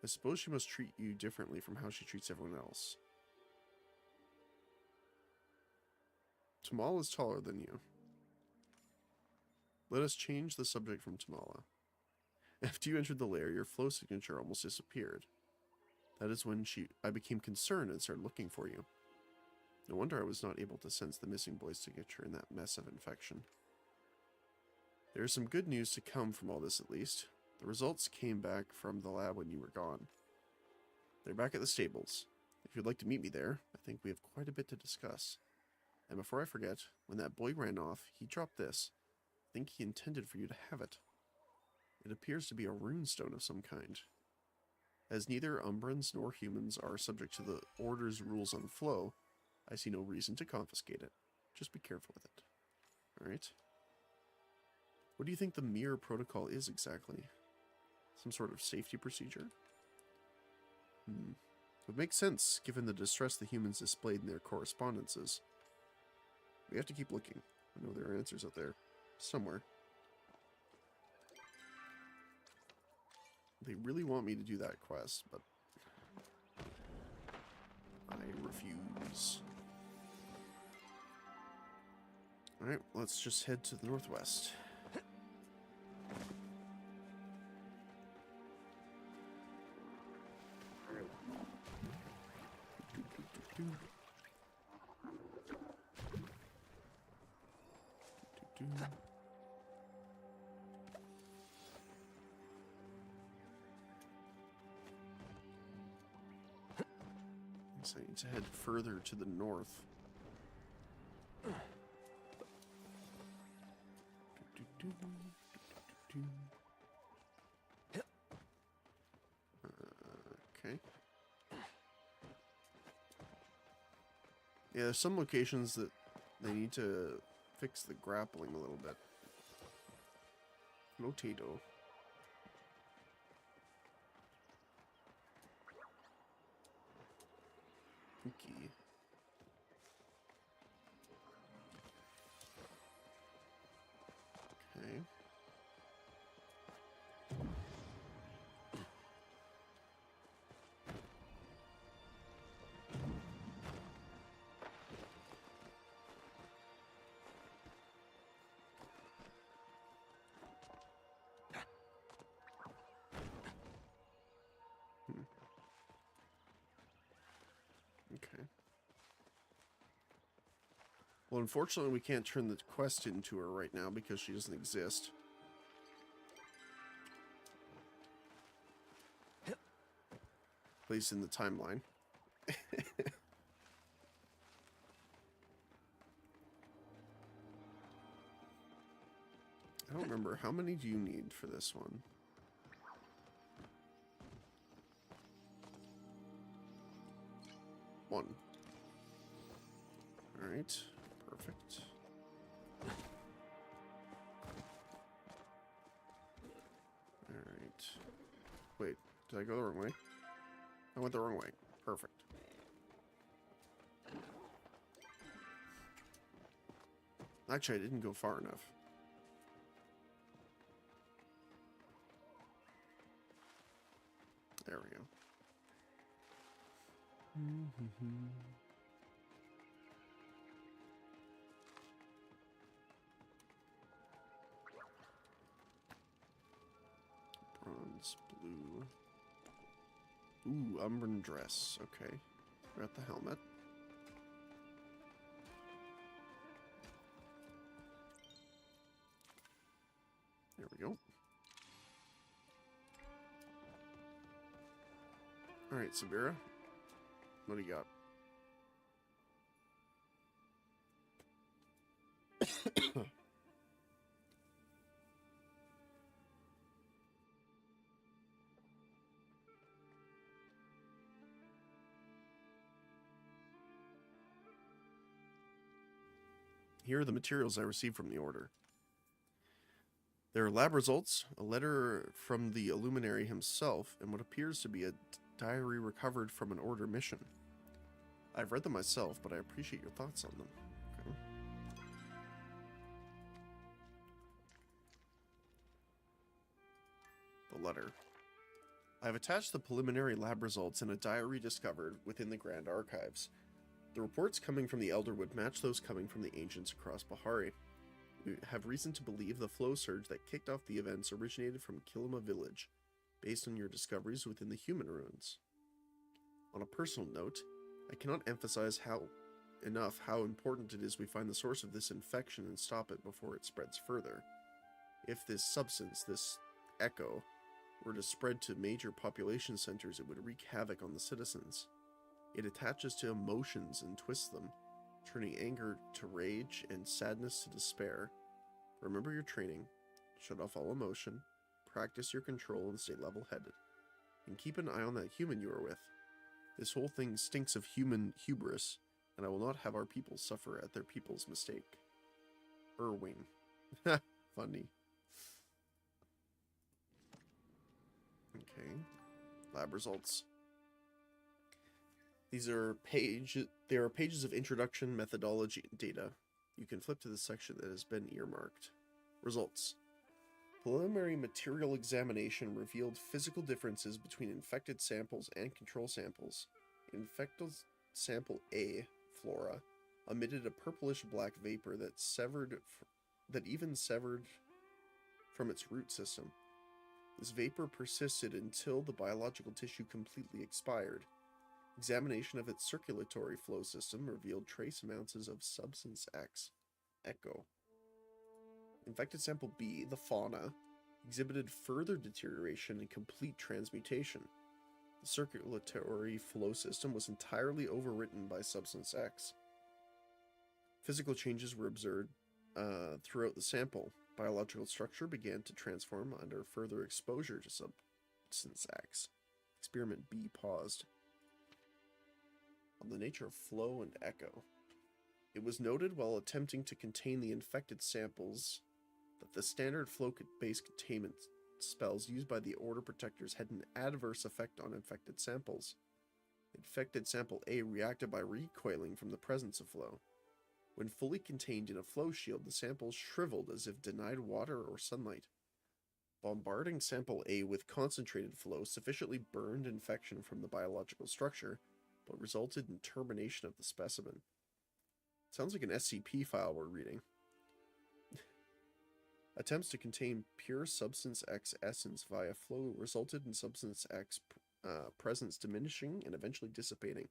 I suppose she must treat you differently from how she treats everyone else. Tamala is taller than you. Let us change the subject from Tamala. After you entered the lair, your flow signature almost disappeared. That is when I became concerned and started looking for you. No wonder I was not able to sense the missing boy's signature in that mess of infection. There is some good news to come from all this, at least. The results came back from the lab when you were gone. They're back at the stables. If you'd like to meet me there, I think we have quite a bit to discuss. And before I forget, when that boy ran off, he dropped this. I think he intended for you to have it. It appears to be a runestone of some kind. As neither Umbrans nor humans are subject to the Order's rules on flow, I see no reason to confiscate it. Just be careful with it. Alright? What do you think the mirror protocol is exactly? Some sort of safety procedure? It would make sense, given the distress the humans displayed in their correspondences. We have to keep looking. I know there are answers out there. Somewhere. They really want me to do that quest, but I refuse. Alright, let's just head to the northwest. So I need to head further to the north. Okay. Yeah, there's some locations that they need to fix the grappling a little bit. Potato. Cookie. Okay. Okay. Well, unfortunately, we can't turn the quest into her right now because she doesn't exist. At least in the timeline. I don't remember. How many do you need for this one? One. Alright. Perfect. Alright. Wait, did I go the wrong way? I went the wrong way. Perfect. Actually, I didn't go far enough. There we go. Bronze, blue. Ooh, Umbran dress. Okay. Got the helmet. There we go. Alright, Sabira. What do you got? Here are the materials I received from the order. There are lab results, a letter from the Illuminary himself, and what appears to be a diary recovered from an order mission. I've read them myself, but I appreciate your thoughts on them. Okay. The letter. I have attached the preliminary lab results in a diary discovered within the Grand Archives. The reports coming from the Elderwood match those coming from the ancients across Bahari. We have reason to believe the flow surge that kicked off the events originated from Kilima village, based on your discoveries within the human ruins. On a personal note, I cannot emphasize enough how important it is we find the source of this infection and stop it before it spreads further. If this substance, this echo, were to spread to major population centers, it would wreak havoc on the citizens. It attaches to emotions and twists them, turning anger to rage and sadness to despair. Remember your training, shut off all emotion, practice your control and stay level-headed. And keep an eye on that human you are with. This whole thing stinks of human hubris, and I will not have our people suffer at their people's mistake. Irwing. Funny. Okay. Lab results. There are pages of introduction, methodology, and data. You can flip to the section that has been earmarked. Results. Preliminary material examination revealed physical differences between infected samples and control samples. Infected sample A, flora, emitted a purplish-black vapor that even severed from its root system. This vapor persisted until the biological tissue completely expired. Examination of its circulatory flow system revealed trace amounts of substance X, echo. Infected sample B, the fauna, exhibited further deterioration and complete transmutation. The circulatory flow system was entirely overwritten by substance X. Physical changes were observed throughout the sample. Biological structure began to transform under further exposure to substance X. Experiment B paused. On the nature of flow and echo. It was noted while attempting to contain the infected samples that the standard flow-based containment spells used by the Order Protectors had an adverse effect on infected samples. Infected sample A reacted by recoiling from the presence of flow. When fully contained in a flow shield, the samples shriveled as if denied water or sunlight. Bombarding sample A with concentrated flow sufficiently burned infection from the biological structure, but resulted in termination of the specimen. Sounds like an SCP file we're reading. Attempts to contain pure substance X essence via flow resulted in substance X presence diminishing and eventually dissipating.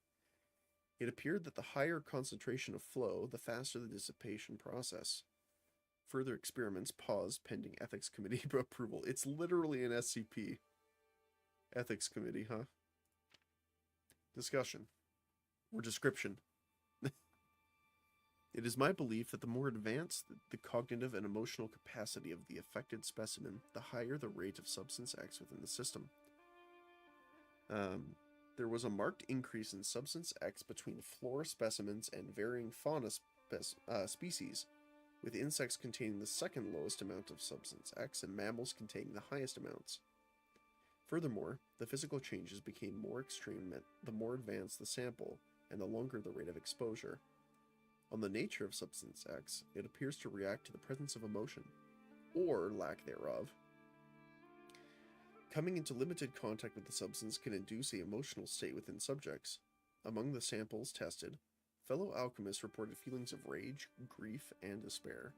It appeared that the higher concentration of flow, the faster the dissipation process. Further experiments paused pending Ethics Committee approval. It's literally an SCP. Ethics Committee, huh? Discussion. Or description. It is my belief that the more advanced the cognitive and emotional capacity of the affected specimen, the higher the rate of substance X within the system. There was a marked increase in substance X between flora specimens and varying fauna species, with insects containing the second lowest amount of substance X and mammals containing the highest amounts. Furthermore, the physical changes became more extreme the more advanced the sample and the longer the rate of exposure. On the nature of substance X, it appears to react to the presence of emotion, or lack thereof. Coming into limited contact with the substance can induce an emotional state within subjects. Among the samples tested, fellow alchemists reported feelings of rage, grief, and despair.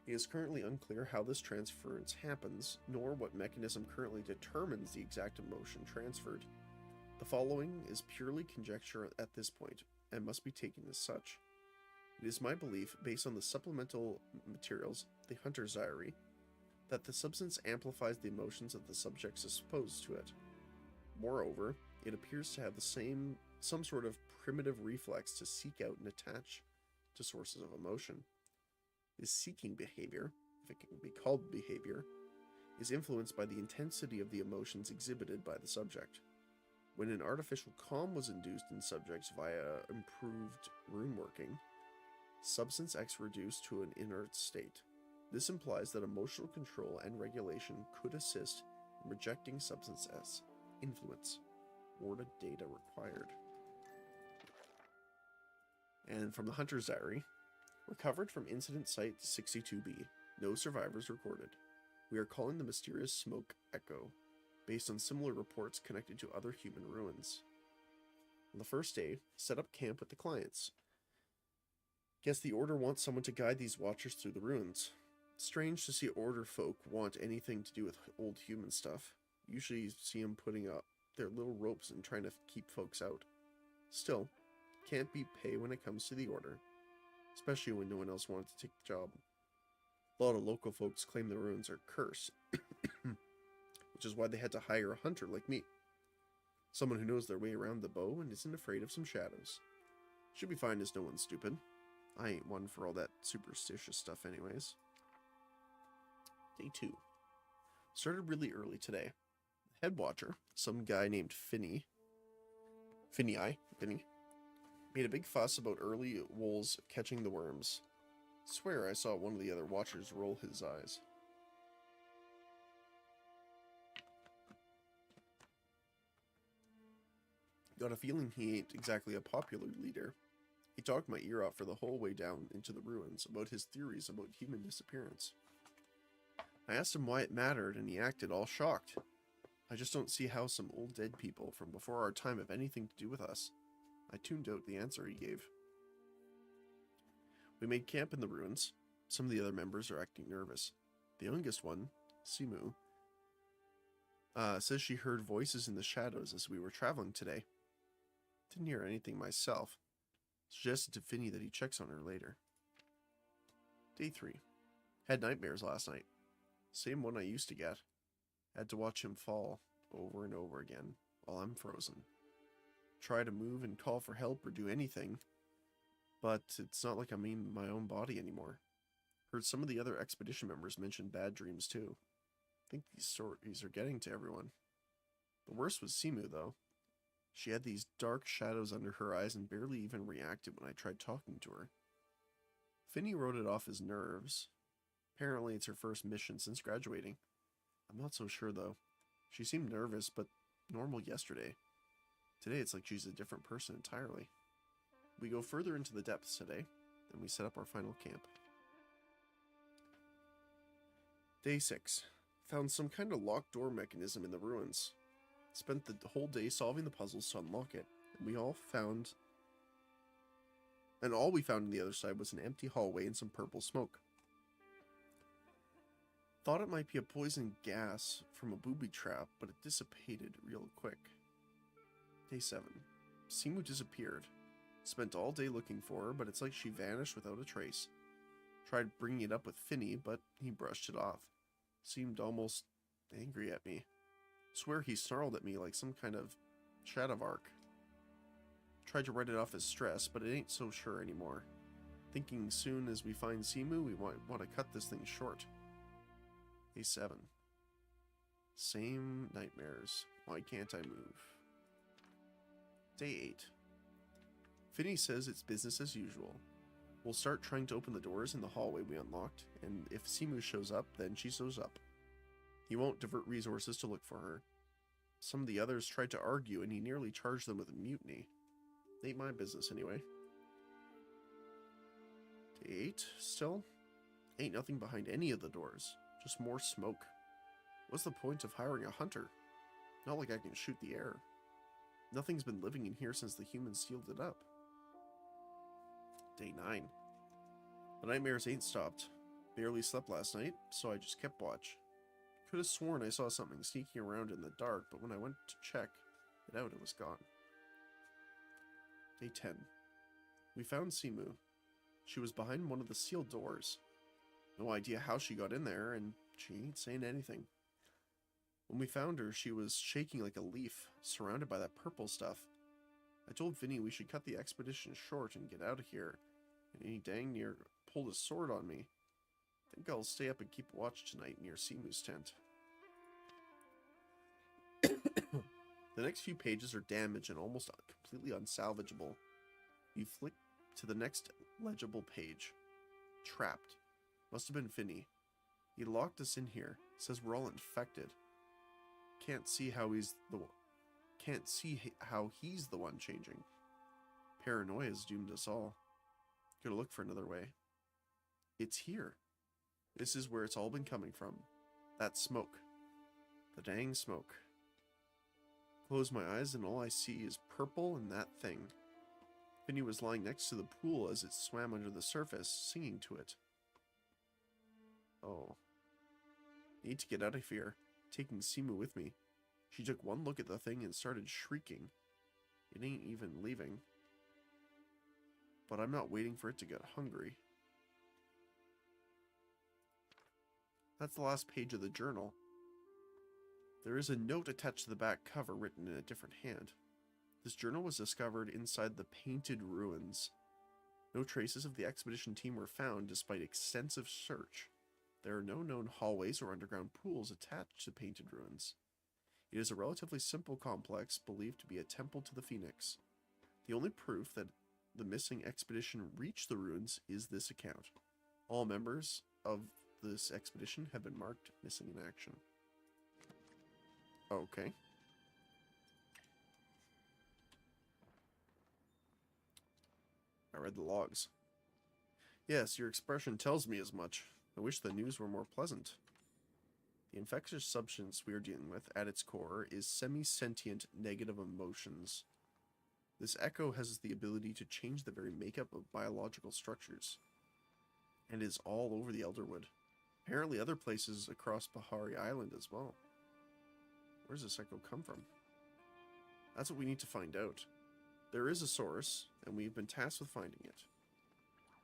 It is currently unclear how this transference happens, nor what mechanism currently determines the exact emotion transferred. The following is purely conjecture at this point, and must be taken as such. It is my belief, based on the supplemental materials, the Hunter's Diary, that the substance amplifies the emotions of the subjects exposed to it. Moreover, it appears to have some sort of primitive reflex to seek out and attach to sources of emotion. This seeking behavior, if it can be called behavior, is influenced by the intensity of the emotions exhibited by the subject. When an artificial calm was induced in subjects via improved rune working, substance X reduced to an inert state. This implies that emotional control and regulation could assist in rejecting substance S influence. More data required. And from the Hunter's Diary, recovered from incident site 62B. No survivors recorded. We are calling the mysterious smoke Echo, based on similar reports connected to other human ruins. On the first day, set up camp with the clients. Guess the Order wants someone to guide these watchers through the ruins. It's strange to see Order folk want anything to do with old human stuff. Usually you see them putting up their little ropes and trying to keep folks out. Still, can't beat pay when it comes to the Order, especially when no one else wanted to take the job. A lot of local folks claim the ruins are cursed, which is why they had to hire a hunter like me. Someone who knows their way around the bow and isn't afraid of some shadows. Should be fine as no one's stupid. I ain't one for all that superstitious stuff anyways. Day 2. Started really early today. Head watcher, some guy named Finny, made a big fuss about early wolves catching the worms. Swear I saw one of the other watchers roll his eyes. Got a feeling he ain't exactly a popular leader. He talked my ear off for the whole way down into the ruins about his theories about human disappearance. I asked him why it mattered, and he acted all shocked. I just don't see how some old dead people from before our time have anything to do with us. I tuned out the answer he gave. We made camp in the ruins. Some of the other members are acting nervous. The youngest one, Simu, says she heard voices in the shadows as we were traveling today. Didn't hear anything myself. Suggested to Finny that he checks on her later. Day 3. Had nightmares last night. Same one I used to get. Had to watch him fall over and over again while I'm frozen. Try to move and call for help or do anything, but it's not like I'm in my own body anymore. Heard some of the other expedition members mention bad dreams too. Think these stories are getting to everyone. The worst was Simu though. She had these dark shadows under her eyes and barely even reacted when I tried talking to her. Finny wrote it off as nerves. Apparently it's her first mission since graduating. I'm not so sure though. She seemed nervous, but normal yesterday. Today it's like she's a different person entirely. We go further into the depths today, and we set up our final camp. Day 6. Found some kind of locked door mechanism in the ruins. Spent the whole day solving the puzzles to unlock it, and all we found on the other side was an empty hallway and some purple smoke. Thought it might be a poison gas from a booby trap, but it dissipated real quick. Day 7. Simu disappeared. Spent all day looking for her, but it's like she vanished without a trace. Tried bringing it up with Finny, but he brushed it off. Seemed almost angry at me. Swear he snarled at me like some kind of Shadavark. Tried to write it off as stress, but it ain't so sure anymore. Thinking soon as we find Simu, we want to cut this thing short. Day 7. Same nightmares. Why can't I move? Day 8. Finny says it's business as usual. We'll start trying to open the doors in the hallway we unlocked, and if Simu shows up, then she shows up. He won't divert resources to look for her. Some of the others tried to argue, and he nearly charged them with a mutiny. Ain't my business anyway. Day 8, still? Ain't nothing behind any of the doors. Just more smoke. What's the point of hiring a hunter? Not like I can shoot the air. Nothing's been living in here since the humans sealed it up. Day 9. The nightmares ain't stopped. Barely slept last night, so I just kept watch. Could have sworn I saw something sneaking around in the dark, but when I went to check it out, it was gone. Day 10. We found Simu. She was behind one of the sealed doors. No idea how she got in there, and she ain't saying anything. When we found her, she was shaking like a leaf, surrounded by that purple stuff. I told Vinny we should cut the expedition short and get out of here, and he dang near pulled his sword on me. Think I'll stay up and keep watch tonight near Simu's tent. The next few pages are damaged and almost completely unsalvageable. You flick to the next legible page. Trapped. Must have been Finny. He locked us in here. Says we're all infected. Can't see how he's the one changing. Paranoia's doomed us all. Gotta look for another way. It's here. This is where it's all been coming from. That smoke. The dang smoke. Close my eyes and all I see is purple and that thing. Finny was lying next to the pool as it swam under the surface, singing to it. Oh. Need to get out of here. Taking Simu with me. She took one look at the thing and started shrieking. It ain't even leaving. But I'm not waiting for it to get hungry. That's the last page of the journal. There is a note attached to the back cover written in a different hand. This journal was discovered inside the Painted Ruins. No traces of the expedition team were found despite extensive search. There are no known hallways or underground pools attached to Painted Ruins. It is a relatively simple complex believed to be a temple to the Phoenix. The only proof that the missing expedition reached the ruins is this account. All members of this expedition have been marked missing in action. Okay. I read the logs. Yes, your expression tells me as much. I wish the news were more pleasant. The infectious substance we are dealing with, at its core, is semi-sentient negative emotions. This echo has the ability to change the very makeup of biological structures, and is all over the Elderwood. Apparently other places across Bahari Island as well. Where does this echo come from? That's what we need to find out. There is a source, and we've been tasked with finding it.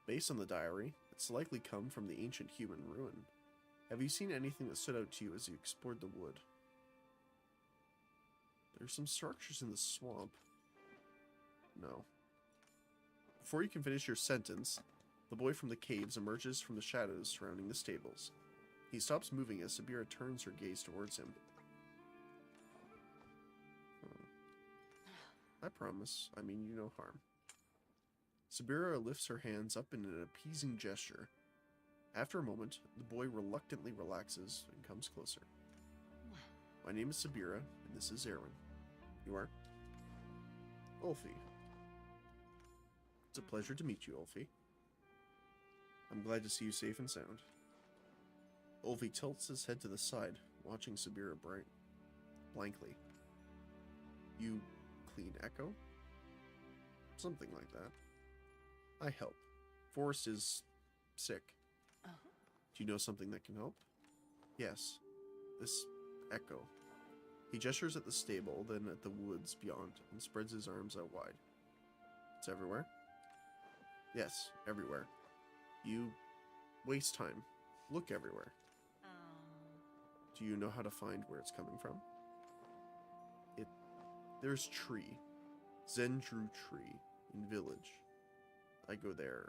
Based on the diary, it's likely come from the ancient human ruin. Have you seen anything that stood out to you as you explored the wood? There's some structures in the swamp. No. Before you can finish your sentence, the boy from the caves emerges from the shadows surrounding the stables. He stops moving as Sabira turns her gaze towards him. I promise, I mean you no harm. Sabira lifts her hands up in an appeasing gesture. After a moment, the boy reluctantly relaxes and comes closer. My name is Sabira, and this is Erwin. You are? Ulfi. It's a pleasure to meet you, Ulfi. I'm glad to see you safe and sound. Ulfi tilts his head to the side, watching Sabira blankly. You clean Echo? Something like that. I help. Forrest is sick. Do you know something that can help? Yes. This Echo. He gestures at the stable, then at the woods beyond, and spreads his arms out wide. It's everywhere? Yes, everywhere. You waste time. Look everywhere. Do you know how to find where it's coming from? There's tree. Zendru tree in village. I go there,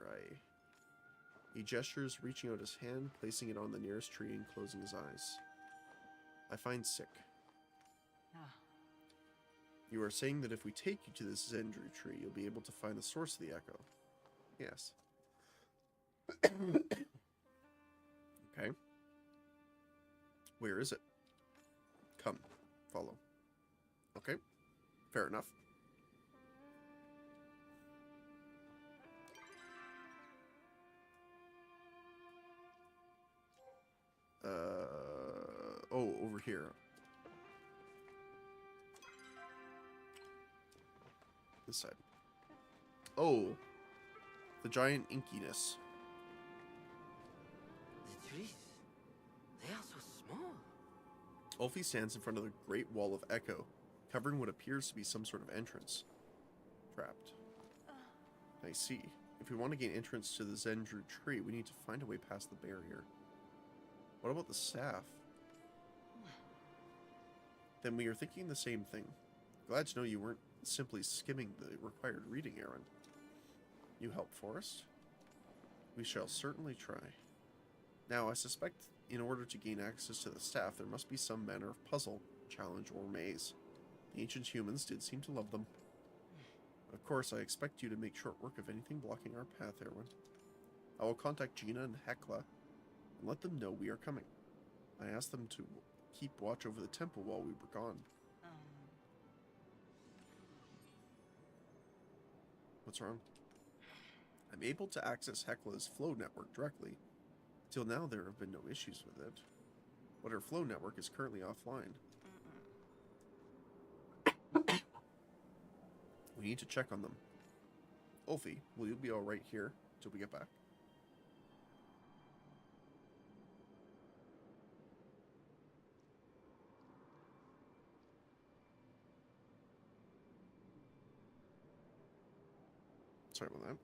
He gestures, reaching out his hand, placing it on the nearest tree and closing his eyes. I find sick. You are saying that if we take you to this Zendru tree, you'll be able to find the source of the echo. Yes. Okay. Where is it? Come, follow. Okay, fair enough. Oh, over here. This side. Oh, the giant inkiness. The trees, they are so small. Ulfi stands in front of the great wall of echo, covering what appears to be some sort of entrance. Trapped. I see. If we want to gain entrance to the Zendru tree, we need to find a way past the barrier. What about the staff? Then we are thinking the same thing. Glad to know you weren't simply skimming the required reading errand. You help Forrest? We shall certainly try. Now, I suspect in order to gain access to the staff, there must be some manner of puzzle, challenge, or maze. The ancient humans did seem to love them. Of course, I expect you to make short work of anything blocking our path, Erwin. I will contact Gina and Hekla and let them know we are coming. I asked them to keep watch over the temple while we were gone. What's wrong? I'm able to access Hekla's flow network directly. Till now, there have been no issues with it. But her flow network is currently offline. We need to check on them. Ulfi, will you be alright here till we get back? Sorry about that.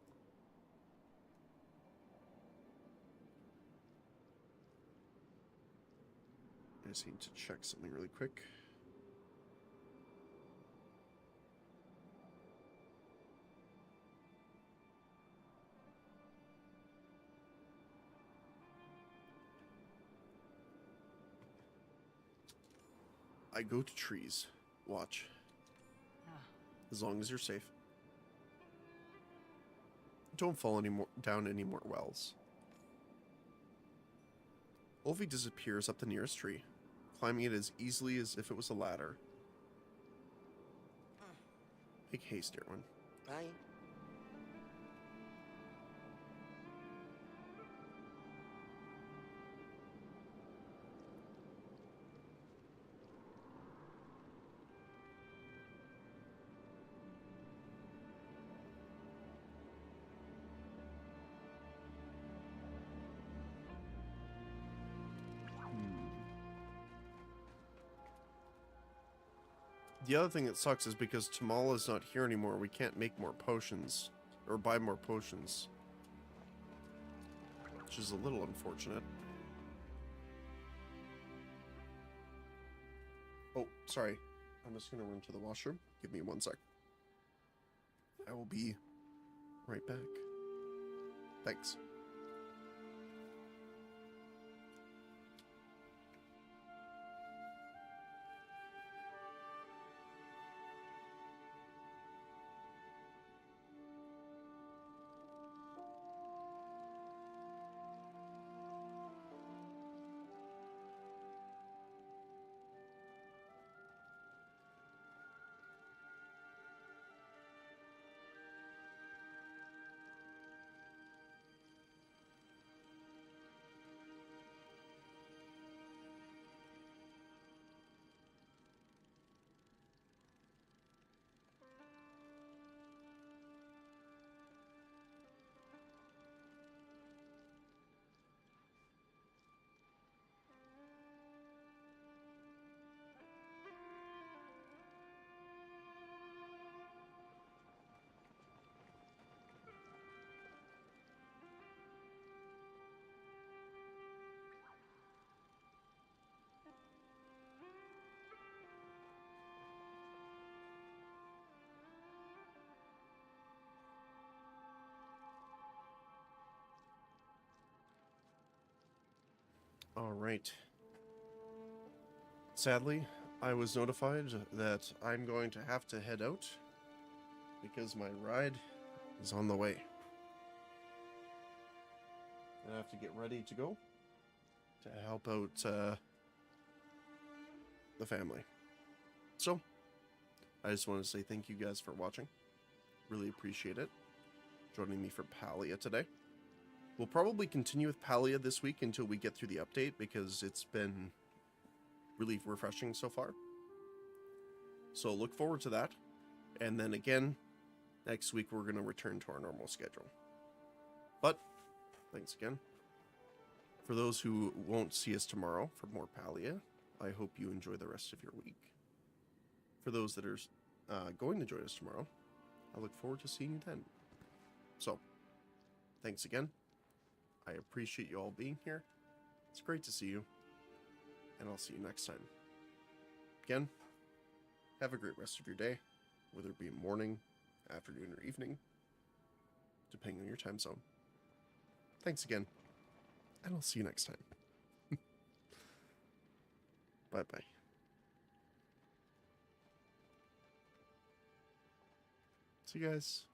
I just need to check something really quick. I go to trees. Watch. As long as you're safe. Don't fall down any more wells. Ulfi disappears up the nearest tree, climbing it as easily as if it was a ladder. Make haste, Erwin. Bye. The other thing that sucks is because Tamala's not here anymore, we can't make more potions. Or buy more potions. Which is a little unfortunate. Oh, sorry. I'm just gonna run to the washroom. Give me 1 sec. I will be right back. Thanks. Alright. Sadly, I was notified that I'm going to have to head out because my ride is on the way. I have to get ready to go to help out the family. So, I just want to say thank you guys for watching. Really appreciate it. Joining me for Palia today. We'll probably continue with Palia this week until we get through the update because it's been really refreshing so far. So look forward to that. And then again, next week we're going to return to our normal schedule. But, thanks again. For those who won't see us tomorrow for more Palia, I hope you enjoy the rest of your week. For those that are going to join us tomorrow, I look forward to seeing you then. So, thanks again. I appreciate you all being here. It's great to see you. And I'll see you next time. Again, have a great rest of your day, whether it be morning, afternoon, or evening, depending on your time zone. Thanks again, and I'll see you next time. Bye-bye. See you guys.